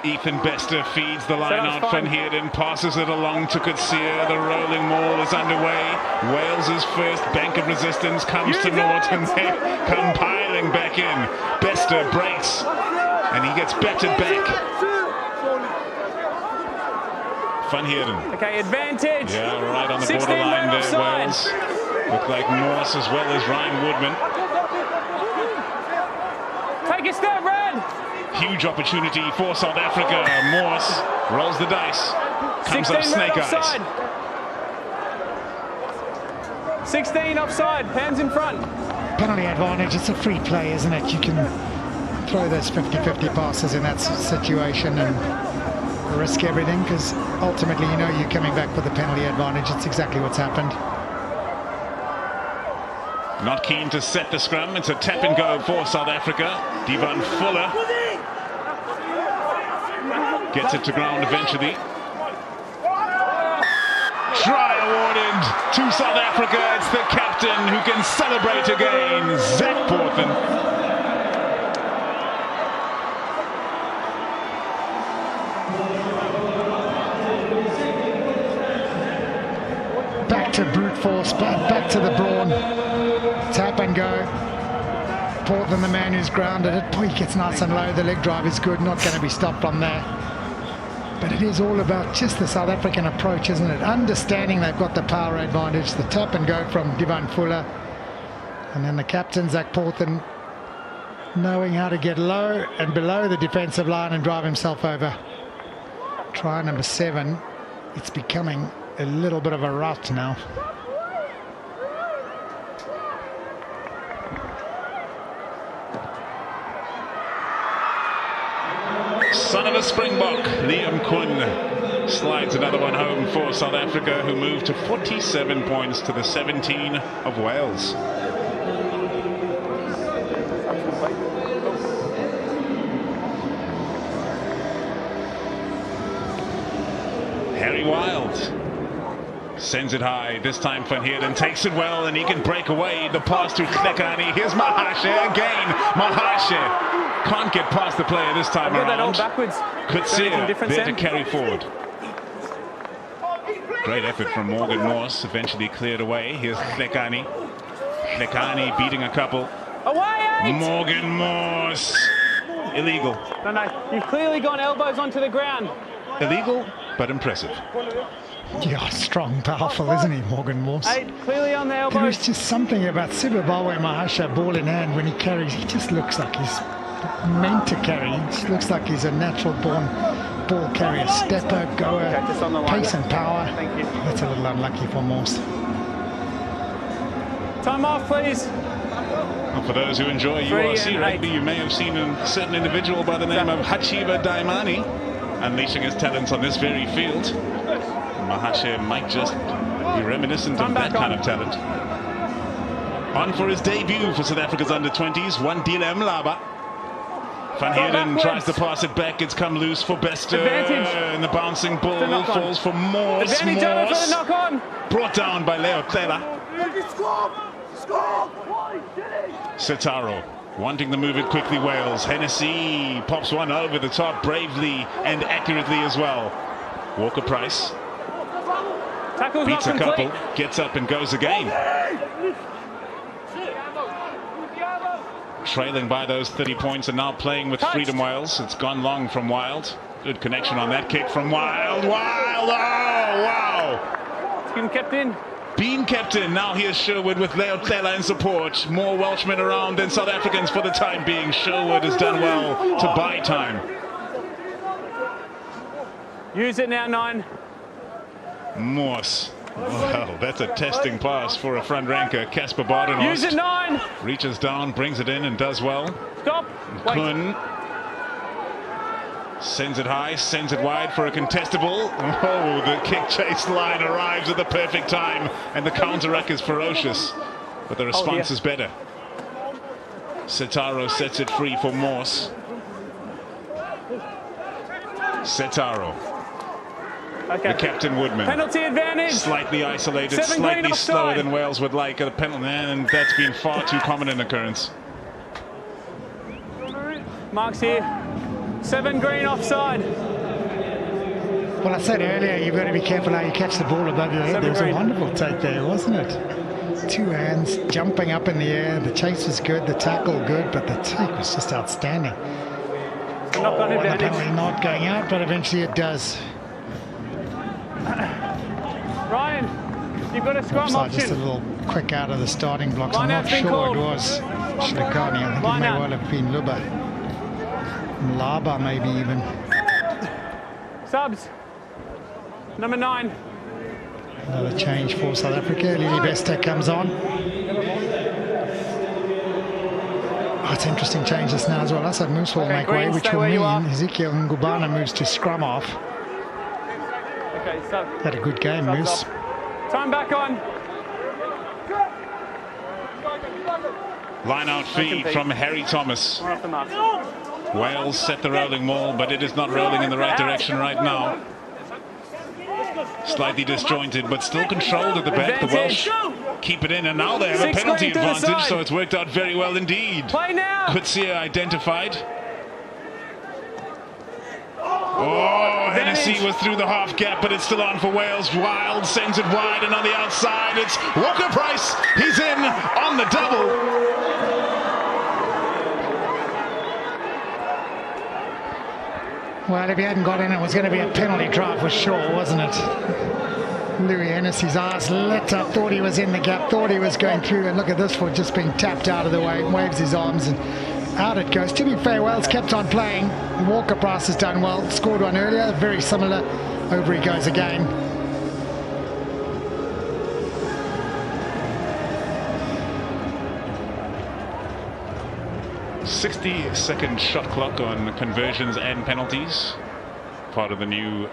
Speaker 2: Ethan Bester feeds the line out Van Heerden, passes it along to Kutsia. The rolling maul is underway. Wales's first bank of resistance comes to naught, and they come piling back in. Bester breaks, and he gets battered back. Van Heerden.
Speaker 3: Okay, advantage.
Speaker 2: Yeah, right on the
Speaker 3: 16
Speaker 2: borderline there,
Speaker 3: offside.
Speaker 2: Wales. Look like Morse as well as Ryan Woodman.
Speaker 3: Take a step, red.
Speaker 2: Huge opportunity for South Africa. Morse rolls the dice. Comes up
Speaker 3: 16
Speaker 2: snake
Speaker 3: red
Speaker 2: eyes.
Speaker 3: offside. 16 offside, hands in front.
Speaker 1: Penalty advantage, it's a free play, isn't it? You can throw those 50-50 passes in that situation and risk everything, because ultimately you know you're coming back with the penalty advantage. It's exactly what's happened.
Speaker 2: Not keen to set the scrum. It's a tap and go for South Africa. Devon Fuller gets it to ground eventually. Try awarded to South Africa. It's the captain who can celebrate again, Zach Porthen.
Speaker 1: Back to brute force, back to the brawn. Tap and go. Portland, the man who's grounded it. Boy, he gets nice and low. The leg drive is good. Not going to be stopped from there. But it is all about just the South African approach, isn't it? Understanding they've got the power advantage. The tap and go from Devon Fuller. And then the captain, Zach Portland, knowing how to get low and below the defensive line and drive himself over. Try number 7. It's becoming a little bit of a rout now.
Speaker 2: Son of a Springbok, Liam Kun slides another one home for South Africa, who move to 47 points to the 17 of Wales. Harry Wild sends it high. This time Van Heerden takes it well, and he can break away. The pass to Klekani. Here's Mahashe again. Mahashe can't get past the player this time
Speaker 3: I'll get that all
Speaker 2: around.
Speaker 3: backwards.
Speaker 2: Kutsia
Speaker 3: Different
Speaker 2: there to
Speaker 3: end.
Speaker 2: carry forward. Great effort from Morgan Morse, eventually cleared away. Here's Klekani. Klekani beating a couple.
Speaker 3: Away, 8!
Speaker 2: Morgan Morse. Illegal.
Speaker 3: No, you've clearly gone elbows onto the ground.
Speaker 2: Illegal, but impressive.
Speaker 1: Yeah, strong, powerful, isn't he, Morgan Morse?
Speaker 3: 8, clearly on the
Speaker 1: There
Speaker 3: elbows.
Speaker 1: is just something about Sibabawe Mahashe, ball in hand, when he carries, he just looks like he's meant to carry. He just looks like he's a natural born ball carrier, stepper, goer,
Speaker 3: Okay, just on the line.
Speaker 1: pace and power.
Speaker 3: Thank you.
Speaker 1: That's a little unlucky for Morse.
Speaker 3: Time off, please.
Speaker 2: Well, for those who enjoy
Speaker 3: 3
Speaker 2: URC
Speaker 3: and
Speaker 2: rugby,
Speaker 3: 8.
Speaker 2: you may have seen a certain individual by the name of Hachiba Daimani unleashing his talents on this very field. Mahashe might just be reminiscent of that kind of talent. On for his debut for South Africa's under-20s, one Dile Mlaba. Van Heerden tries to pass it back. It's come loose for Bester.
Speaker 3: Advantage.
Speaker 2: And the bouncing ball
Speaker 3: knock on.
Speaker 2: falls for Morse.
Speaker 3: Advantage over for the
Speaker 2: Morse
Speaker 3: knock on.
Speaker 2: brought down by Leo Tlela. Setaro wanting to move it quickly. Wales. Hennessy pops one over the top bravely and accurately as well. Walker Price
Speaker 3: Tackle's
Speaker 2: beats
Speaker 3: not
Speaker 2: a
Speaker 3: complete.
Speaker 2: couple, gets up and goes again. Trailing by those 30 points and now playing with
Speaker 3: Touched.
Speaker 2: freedom. Wales. It's gone long from Wild. Good connection on that kick from Wild. Wild, oh, wow.
Speaker 3: It's been kept in.
Speaker 2: Being kept in. Now here's Sherwood with Leo Tlela in support. More Welshmen around than South Africans for the time being. Sherwood has done well to buy time.
Speaker 3: Use it now, 9.
Speaker 2: Morse. Well, that's a testing pass for a front ranker. Casper Badenhorst.
Speaker 3: Use it, 9.
Speaker 2: Reaches down, brings it in and does well.
Speaker 3: Stop. Wait.
Speaker 2: Kun sends it high, sends it wide for a contestable. Oh, the kick chase line arrives at the perfect time, and the counter-ruck is ferocious, but the response is better. Setaro sets it free for Morse. Setaro.
Speaker 3: Okay.
Speaker 2: The Captain Woodman.
Speaker 3: Penalty advantage.
Speaker 2: Slightly isolated,
Speaker 3: 7
Speaker 2: slightly
Speaker 3: green
Speaker 2: slower
Speaker 3: offside.
Speaker 2: than Wales would like at a penalty, and that's been far too common an occurrence.
Speaker 3: Marks here. 7 green offside.
Speaker 1: Well, I said earlier, you've got to be careful how you catch the ball above your head. There was a wonderful take there, wasn't it? 2 hands, jumping up in the air. The chase was good, the tackle good, but the take was just outstanding.
Speaker 3: Knock on
Speaker 1: The
Speaker 3: advantage.
Speaker 1: penalty not going out, but eventually it does.
Speaker 3: Ryan, you've got a scrum
Speaker 1: So just a
Speaker 3: option.
Speaker 1: little quick out of the starting blocks. I'm
Speaker 3: Line
Speaker 1: not
Speaker 3: out's been
Speaker 1: sure
Speaker 3: called.
Speaker 1: it was Shilakani. I think
Speaker 3: Line
Speaker 1: it may
Speaker 3: out.
Speaker 1: well have been Luba. Laba maybe even.
Speaker 3: Subs. Number 9.
Speaker 1: Another change for South Africa. Lili Bester comes on. Oh, it's interesting change this now as well. Asad Moose will make way,
Speaker 3: Green,
Speaker 1: which
Speaker 3: stay
Speaker 1: will
Speaker 3: where you are.
Speaker 1: mean Ezekiel Ngubana moves to scrum off.
Speaker 3: Okay, sub.
Speaker 1: Had a good game,
Speaker 3: Subs
Speaker 1: Moose.
Speaker 3: off. Time back on.
Speaker 2: Line out feed from Harry Thomas.
Speaker 3: We're off the mark.
Speaker 2: Wales set the rolling maul, but it is not rolling in the right direction right now. Slightly disjointed, but still controlled at the back. The Welsh keep it in, and now they have a
Speaker 3: 6
Speaker 2: penalty
Speaker 3: green to the
Speaker 2: advantage,
Speaker 3: side.
Speaker 2: so it's worked out very well indeed.
Speaker 3: Play now.
Speaker 2: Kutsia identified. Oh, Hennessy was through the half gap, but it's still on for Wales. Wild sends it wide, and on the outside, it's Walker Price. He's in on the double.
Speaker 1: Well, if he hadn't got in, it was going to be a penalty try for sure, wasn't it? Louis Hennessy's eyes lit up, thought he was in the gap, thought he was going through, and look at this for just being tapped out of the way, waves his arms, and out it goes. To be fair, Wales kept on playing. Walker Price has done well, scored one earlier, very similar. Over he goes again.
Speaker 2: "60-second shot clock on conversions and penalties, part of the new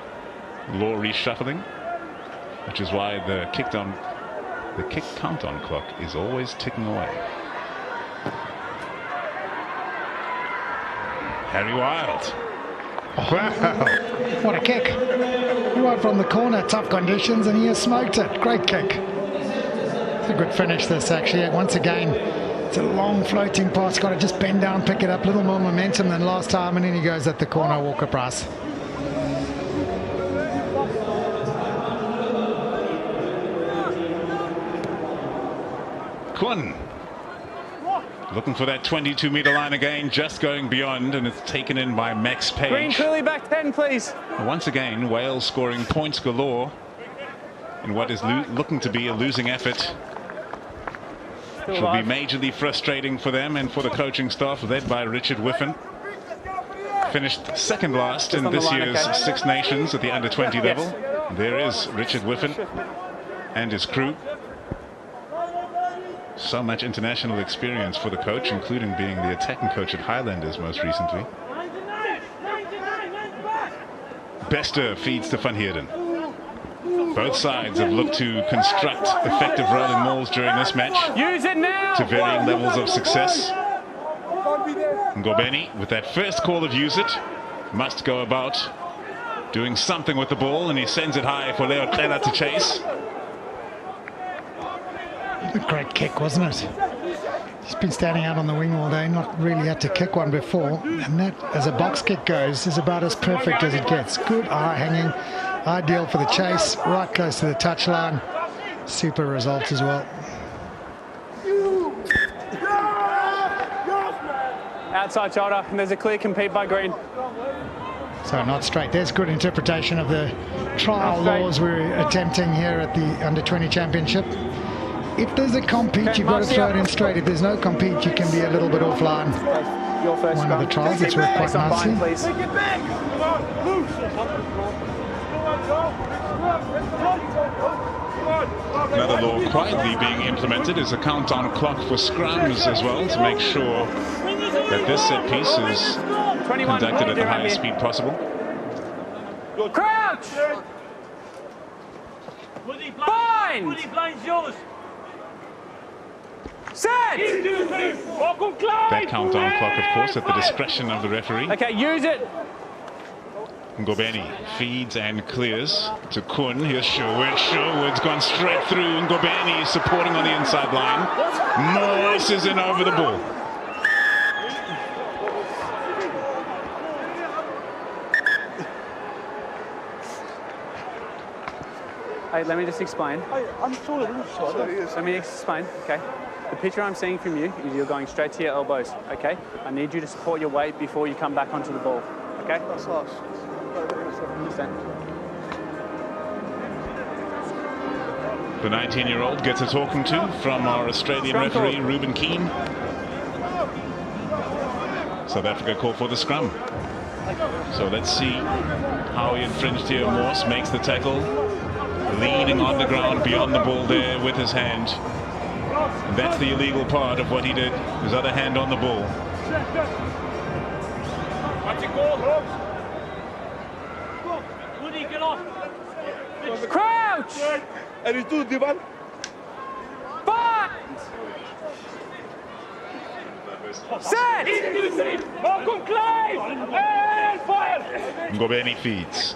Speaker 2: law reshuffling, which is why the kick count-on clock is always ticking away. Harry Wild.
Speaker 1: Wow, what a kick. Right from the corner, tough conditions, and he has smoked it. Great kick. It's a good finish this actually. Once again, it's a long floating pass, got to just bend down, pick it up, a little more momentum than last time, and then he goes at the corner, Walker Price.
Speaker 2: Kun looking for that 22-meter line again, just going beyond, and it's taken in by Max Page.
Speaker 3: Green clearly back 10, please.
Speaker 2: Once again, Wales scoring points galore in what is looking to be a losing effort. Which will be majorly frustrating for them and for the coaching staff, led by Richard Whiffen. Finished second last in this year's Six Nations at the under-20 level. There is Richard Whiffen and his crew. So much international experience for the coach, including being the attacking coach at Highlanders most recently. Bester feeds to Van Heerden. Both sides have looked to construct effective rolling mauls during this match.
Speaker 3: Use it now.
Speaker 2: To varying levels of success. Ngobeni, with that first call of use it, must go about doing something with the ball, and he sends it high for Leo Tlela to chase.
Speaker 1: A great kick, wasn't it? He's been standing out on the wing all day, not really had to kick one before, and that, as a box kick goes, is about as perfect as it gets. Good eye hanging, ideal for the chase, right close to the touchline. Super result as well.
Speaker 3: Outside shoulder, and there's a clear compete by Green.
Speaker 1: So not straight. There's good interpretation of the trial laws we're attempting here at the Under-20 Championship. If there's a compete, you've got to throw it in straight. If there's no compete, you can be a little bit offline.
Speaker 3: Your first
Speaker 1: One of the trials, it's worked quite nicely.
Speaker 3: Please.
Speaker 2: Another law quietly being implemented is a countdown clock for scrums as well, to make sure that this set piece is conducted at the highest speed possible.
Speaker 3: Crouch! Bind!
Speaker 6: Woody, blind's yours.
Speaker 3: Set!
Speaker 2: That countdown clock, of course, at the discretion of the referee.
Speaker 3: Okay, use it.
Speaker 2: Ngobeni feeds and clears to Kun. Here's Sherwood. Sherwood's gone straight through. Ngobeni is supporting on the inside line. Morse is in over the ball.
Speaker 3: Hey, let me just explain.
Speaker 4: I'm sure it is.
Speaker 3: Let me explain, okay? The picture I'm seeing from you is you're going straight to your elbows, okay? I need you to support your weight before you come back onto the ball, okay?
Speaker 4: That's us.
Speaker 3: Understand?
Speaker 2: The 19-year-old gets a talking to from our Australian referee, Ruben Keane. South Africa call for the scrum. So let's see how he infringed here. Morse makes the tackle, leaning on the ground beyond the ball there with his hand. And that's the illegal part of what he did, his other hand on the ball.
Speaker 6: Woody, get off.
Speaker 3: Crouch!
Speaker 4: En is toe, Divan.
Speaker 3: Bind! Set!
Speaker 6: Welcome, Clive! And fire!
Speaker 2: Ngobeni feeds.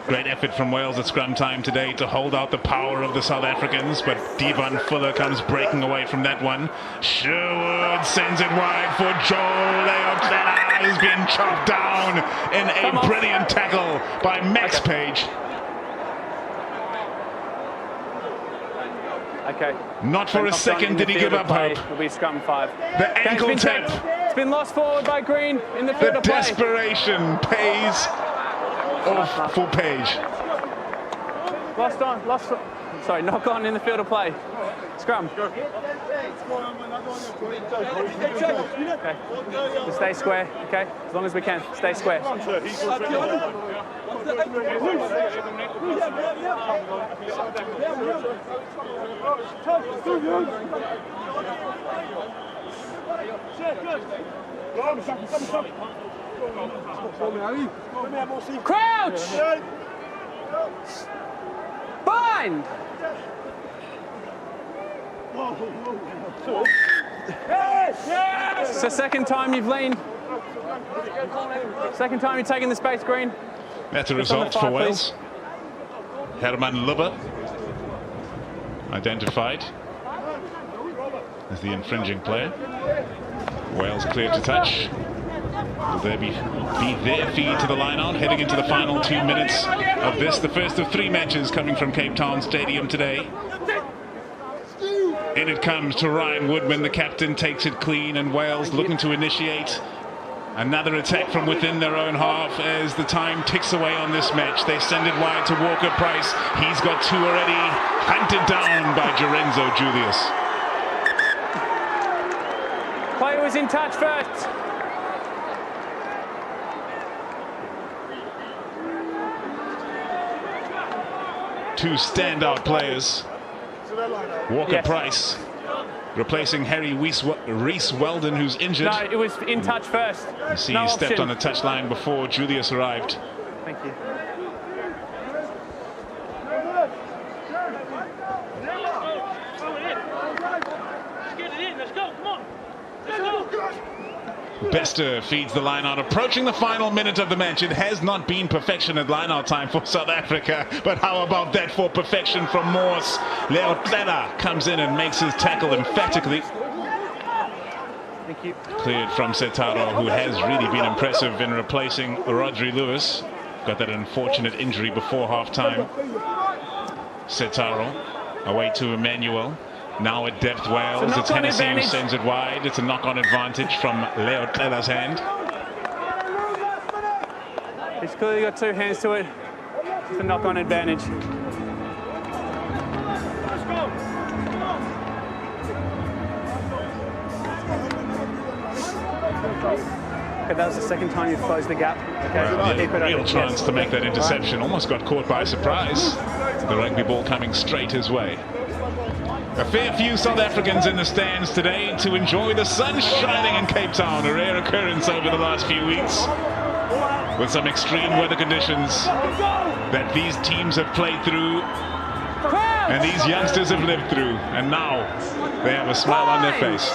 Speaker 2: Great effort from Wales at scrum time today to hold out the power of the South Africans, but Devon Fuller comes breaking away from that one. Sherwood sends it wide for Joel Leotlella. He's been chopped down in a brilliant tackle by Max Page.
Speaker 3: Okay.
Speaker 2: Not for a second did he give up hope.
Speaker 3: It'll be scrum 5.
Speaker 2: The ankle tap.
Speaker 3: It's been lost forward by Green in the field
Speaker 2: The
Speaker 3: of play.
Speaker 2: desperation pays off for Page.
Speaker 3: Lost on. Sorry, knock on in the field of play. Scrum. Okay. Just stay square, okay? As long as we can. Stay square. Crouch! Bind! It's the second time you've leaned. Second time you've taken the space, Green.
Speaker 2: That's a result for Wales. Herman Lubbe identified as the infringing player. Wales cleared to touch. Will there be their feed to the line-out heading into the final 2 minutes of this, the first of 3 matches coming from Cape Town Stadium today. In it comes to Ryan Woodman, the captain, takes it clean, and Wales looking to initiate another attack from within their own half as the time ticks away on this match. They send it wide to Walker Price. He's got 2 already, hunted down by Jorenzo Julius.
Speaker 3: Player was in touch first.
Speaker 2: Two standout players. Walker Price replacing Harry Reese Weldon, who's injured.
Speaker 3: No, it was in touch first.
Speaker 2: You see,
Speaker 3: no
Speaker 2: he stepped
Speaker 3: option.
Speaker 2: on the touchline before Julius arrived.
Speaker 3: Thank you.
Speaker 6: Let's get it in. Let's go. Come on. Let's go.
Speaker 2: Bester feeds the line out, approaching the final minute of the match. It has not been perfection at line-out time for South Africa, but how about that for perfection from Morse? Leotlella comes in and makes his tackle emphatically.
Speaker 3: Thank you.
Speaker 2: Cleared from Setaro, who has really been impressive in replacing Rodri Lewis. Got that unfortunate injury before half-time. Setaro away to Emmanuel. Now at depth Wales, it's Hennessy who sends it wide. It's a knock-on advantage from Leotlella's hand.
Speaker 3: He's clearly got two hands to it. It's a knock-on advantage. Okay, that was the second time you've closed the gap. Okay,
Speaker 2: Well,
Speaker 3: keep it
Speaker 2: real
Speaker 3: open.
Speaker 2: chance
Speaker 3: Yes.
Speaker 2: to make that interception. Almost got caught by surprise. The rugby ball coming straight his way. A fair few South Africans in the stands today to enjoy the sun shining in Cape Town, a rare occurrence over the last few weeks, with some extreme weather conditions that these teams have played through and these youngsters have lived through, and now they have a smile on their face.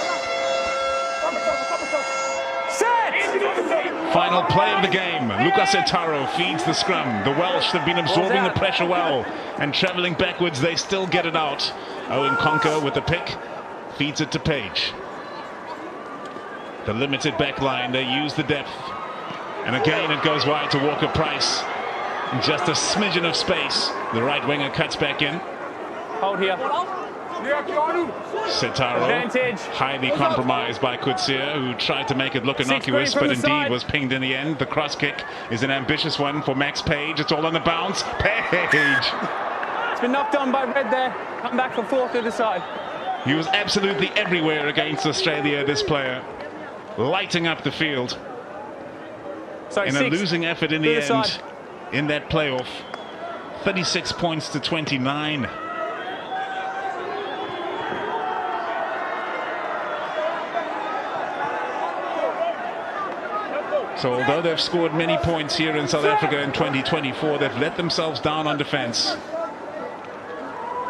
Speaker 2: Final play of the game. Lucas Etaro feeds the scrum. The Welsh have been absorbing the pressure well, and travelling backwards, they still get it out. Owen Conker with the pick, feeds it to Page. The limited back line, they use the depth. And again it goes wide to Walker Price. In just a smidgen of space, the right winger cuts back in.
Speaker 3: Hold here.
Speaker 2: Setaro,
Speaker 3: Advantage.
Speaker 2: highly compromised by Kutsia, who tried to make it look innocuous,
Speaker 3: from
Speaker 2: but
Speaker 3: the
Speaker 2: indeed
Speaker 3: side.
Speaker 2: was pinged in the end. The cross kick is an ambitious one for Max Page. It's all on the bounce. Page!
Speaker 3: It's been knocked on by Red there. Come back for four through the side.
Speaker 2: He was absolutely everywhere against Australia, this player. Lighting up the field.
Speaker 3: Sorry,
Speaker 2: In a
Speaker 3: six.
Speaker 2: losing effort in
Speaker 3: Through
Speaker 2: the
Speaker 3: the
Speaker 2: end,
Speaker 3: side.
Speaker 2: in that playoff. 36 points to 29. So although they've scored many points here in South Africa in 2024, they've let themselves down on defence.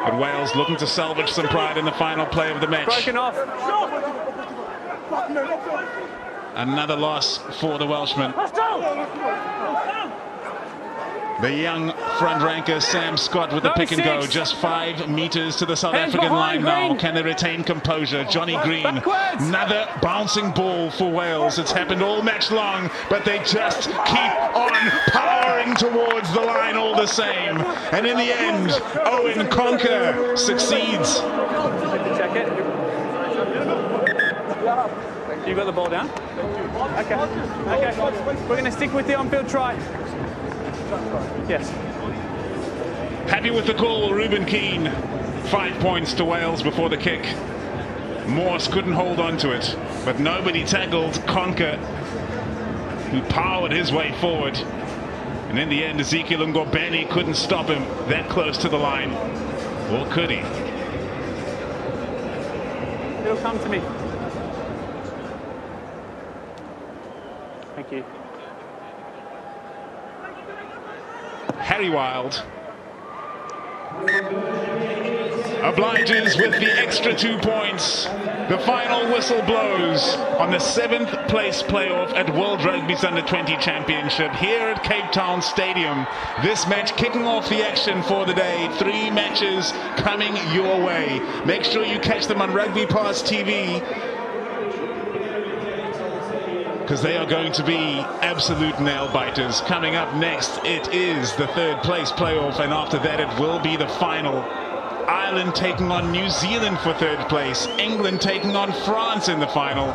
Speaker 2: But Wales looking to salvage some pride in the final play of the match.
Speaker 3: Broken off.
Speaker 2: Another loss for the Welshman. The young front ranker Sam Scott with the pick and go, just 5 meters to the South
Speaker 3: Hands
Speaker 2: African line
Speaker 3: behind,
Speaker 2: now.
Speaker 3: Green.
Speaker 2: Can they retain composure? Johnny Green,
Speaker 3: Backwards.
Speaker 2: another bouncing ball for Wales. It's happened all match long, but they just keep on powering towards the line all the same. And in the end, Owen Conker succeeds.
Speaker 3: Check it. You got the ball down? Okay. Okay. We're going to stick with the on-field try. Yes.
Speaker 2: Happy with the call, Ruben Keane. 5 points to Wales before the kick. Morse couldn't hold on to it, but nobody tackled Conker, who powered his way forward. And in the end, Ezekiel Ngorbeni couldn't stop him that close to the line. Or could he?
Speaker 3: It'll come to me. Thank you.
Speaker 2: Harry Wild obliges with the extra 2 points. The final whistle blows on the 7th place playoff at World Rugby's Under-20 Championship here at Cape Town Stadium. This match kicking off the action for the day. 3 matches coming your way. Make sure you catch them on Rugby Pass TV, because they are going to be absolute nail-biters. Coming up next, it is the 3rd place playoff, and after that it will be the final. Ireland taking on New Zealand for 3rd place, England taking on France in the final.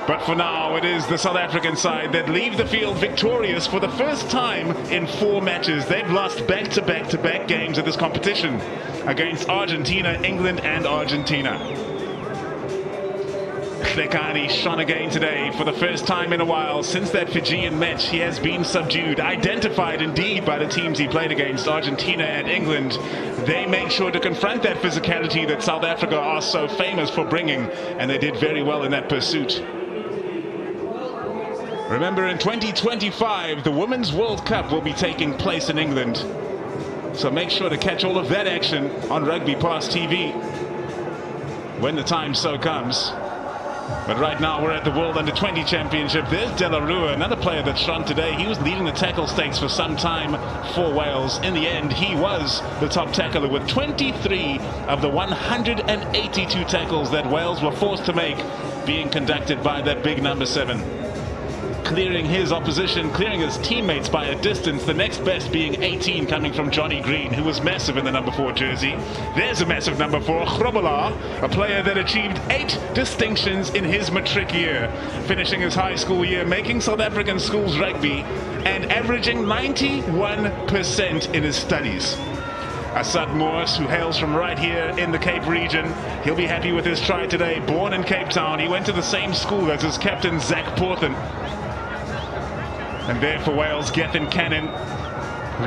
Speaker 2: But for now, it is the South African side that leave the field victorious for the first time in 4 matches. They've lost back-to-back-to-back games at this competition against Argentina, England and Argentina. Hlekani shone again today for the first time in a while. Since that Fijian match, he has been subdued, identified indeed by the teams he played against, Argentina and England. They made sure to confront that physicality that South Africa are so famous for bringing, and they did very well in that pursuit. Remember, in 2025, the Women's World Cup will be taking place in England. So make sure to catch all of that action on Rugby Pass TV when the time so comes. But right now we're at the World Under-20 Championship. There's De La Rua, another player that shone today. He was leading the tackle stakes for some time for Wales. In the end, he was the top tackler with 23 of the 182 tackles that Wales were forced to make being conducted by that big number 7. clearing his opposition, clearing his teammates by a distance, the next best being 18 coming from Johnny Green, who was massive in the number 4 jersey. There's a massive number 4, Grobelaar, a player that achieved 8 distinctions in his matric year, finishing his high school year, making South African schools rugby, and averaging 91% in his studies. Assad Morse, who hails from right here in the Cape region, he'll be happy with his try today. Born in Cape Town, he went to the same school as his captain Zach Porthen. And there for Wales, Gethin Cannon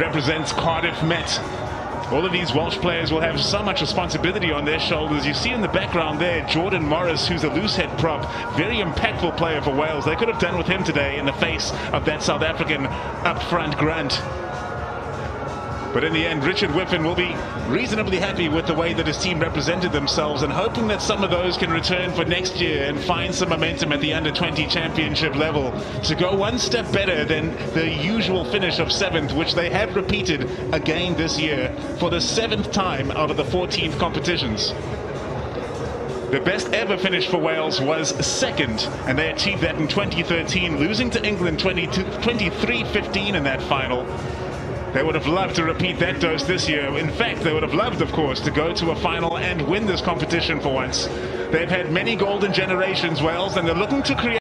Speaker 2: represents Cardiff Met. All of these Welsh players will have so much responsibility on their shoulders. You see in the background there, Jordan Morris, who's a loose head prop, very impactful player for Wales. They could have done with him today in the face of that South African up-front grunt. But in the end, Richard Whiffen will be reasonably happy with the way that his team represented themselves, and hoping that some of those can return for next year and find some momentum at the under-20 championship level to go one step better than the usual finish of 7th, which they have repeated again this year for the 7th time out of the 14th competitions. The best ever finish for Wales was 2nd, and they achieved that in 2013, losing to England 23-15 in that final. They would have loved to repeat that dose this year. In fact, they would have loved, of course, to go to a final and win this competition for once. They've had many golden generations, Wales, and they're looking to create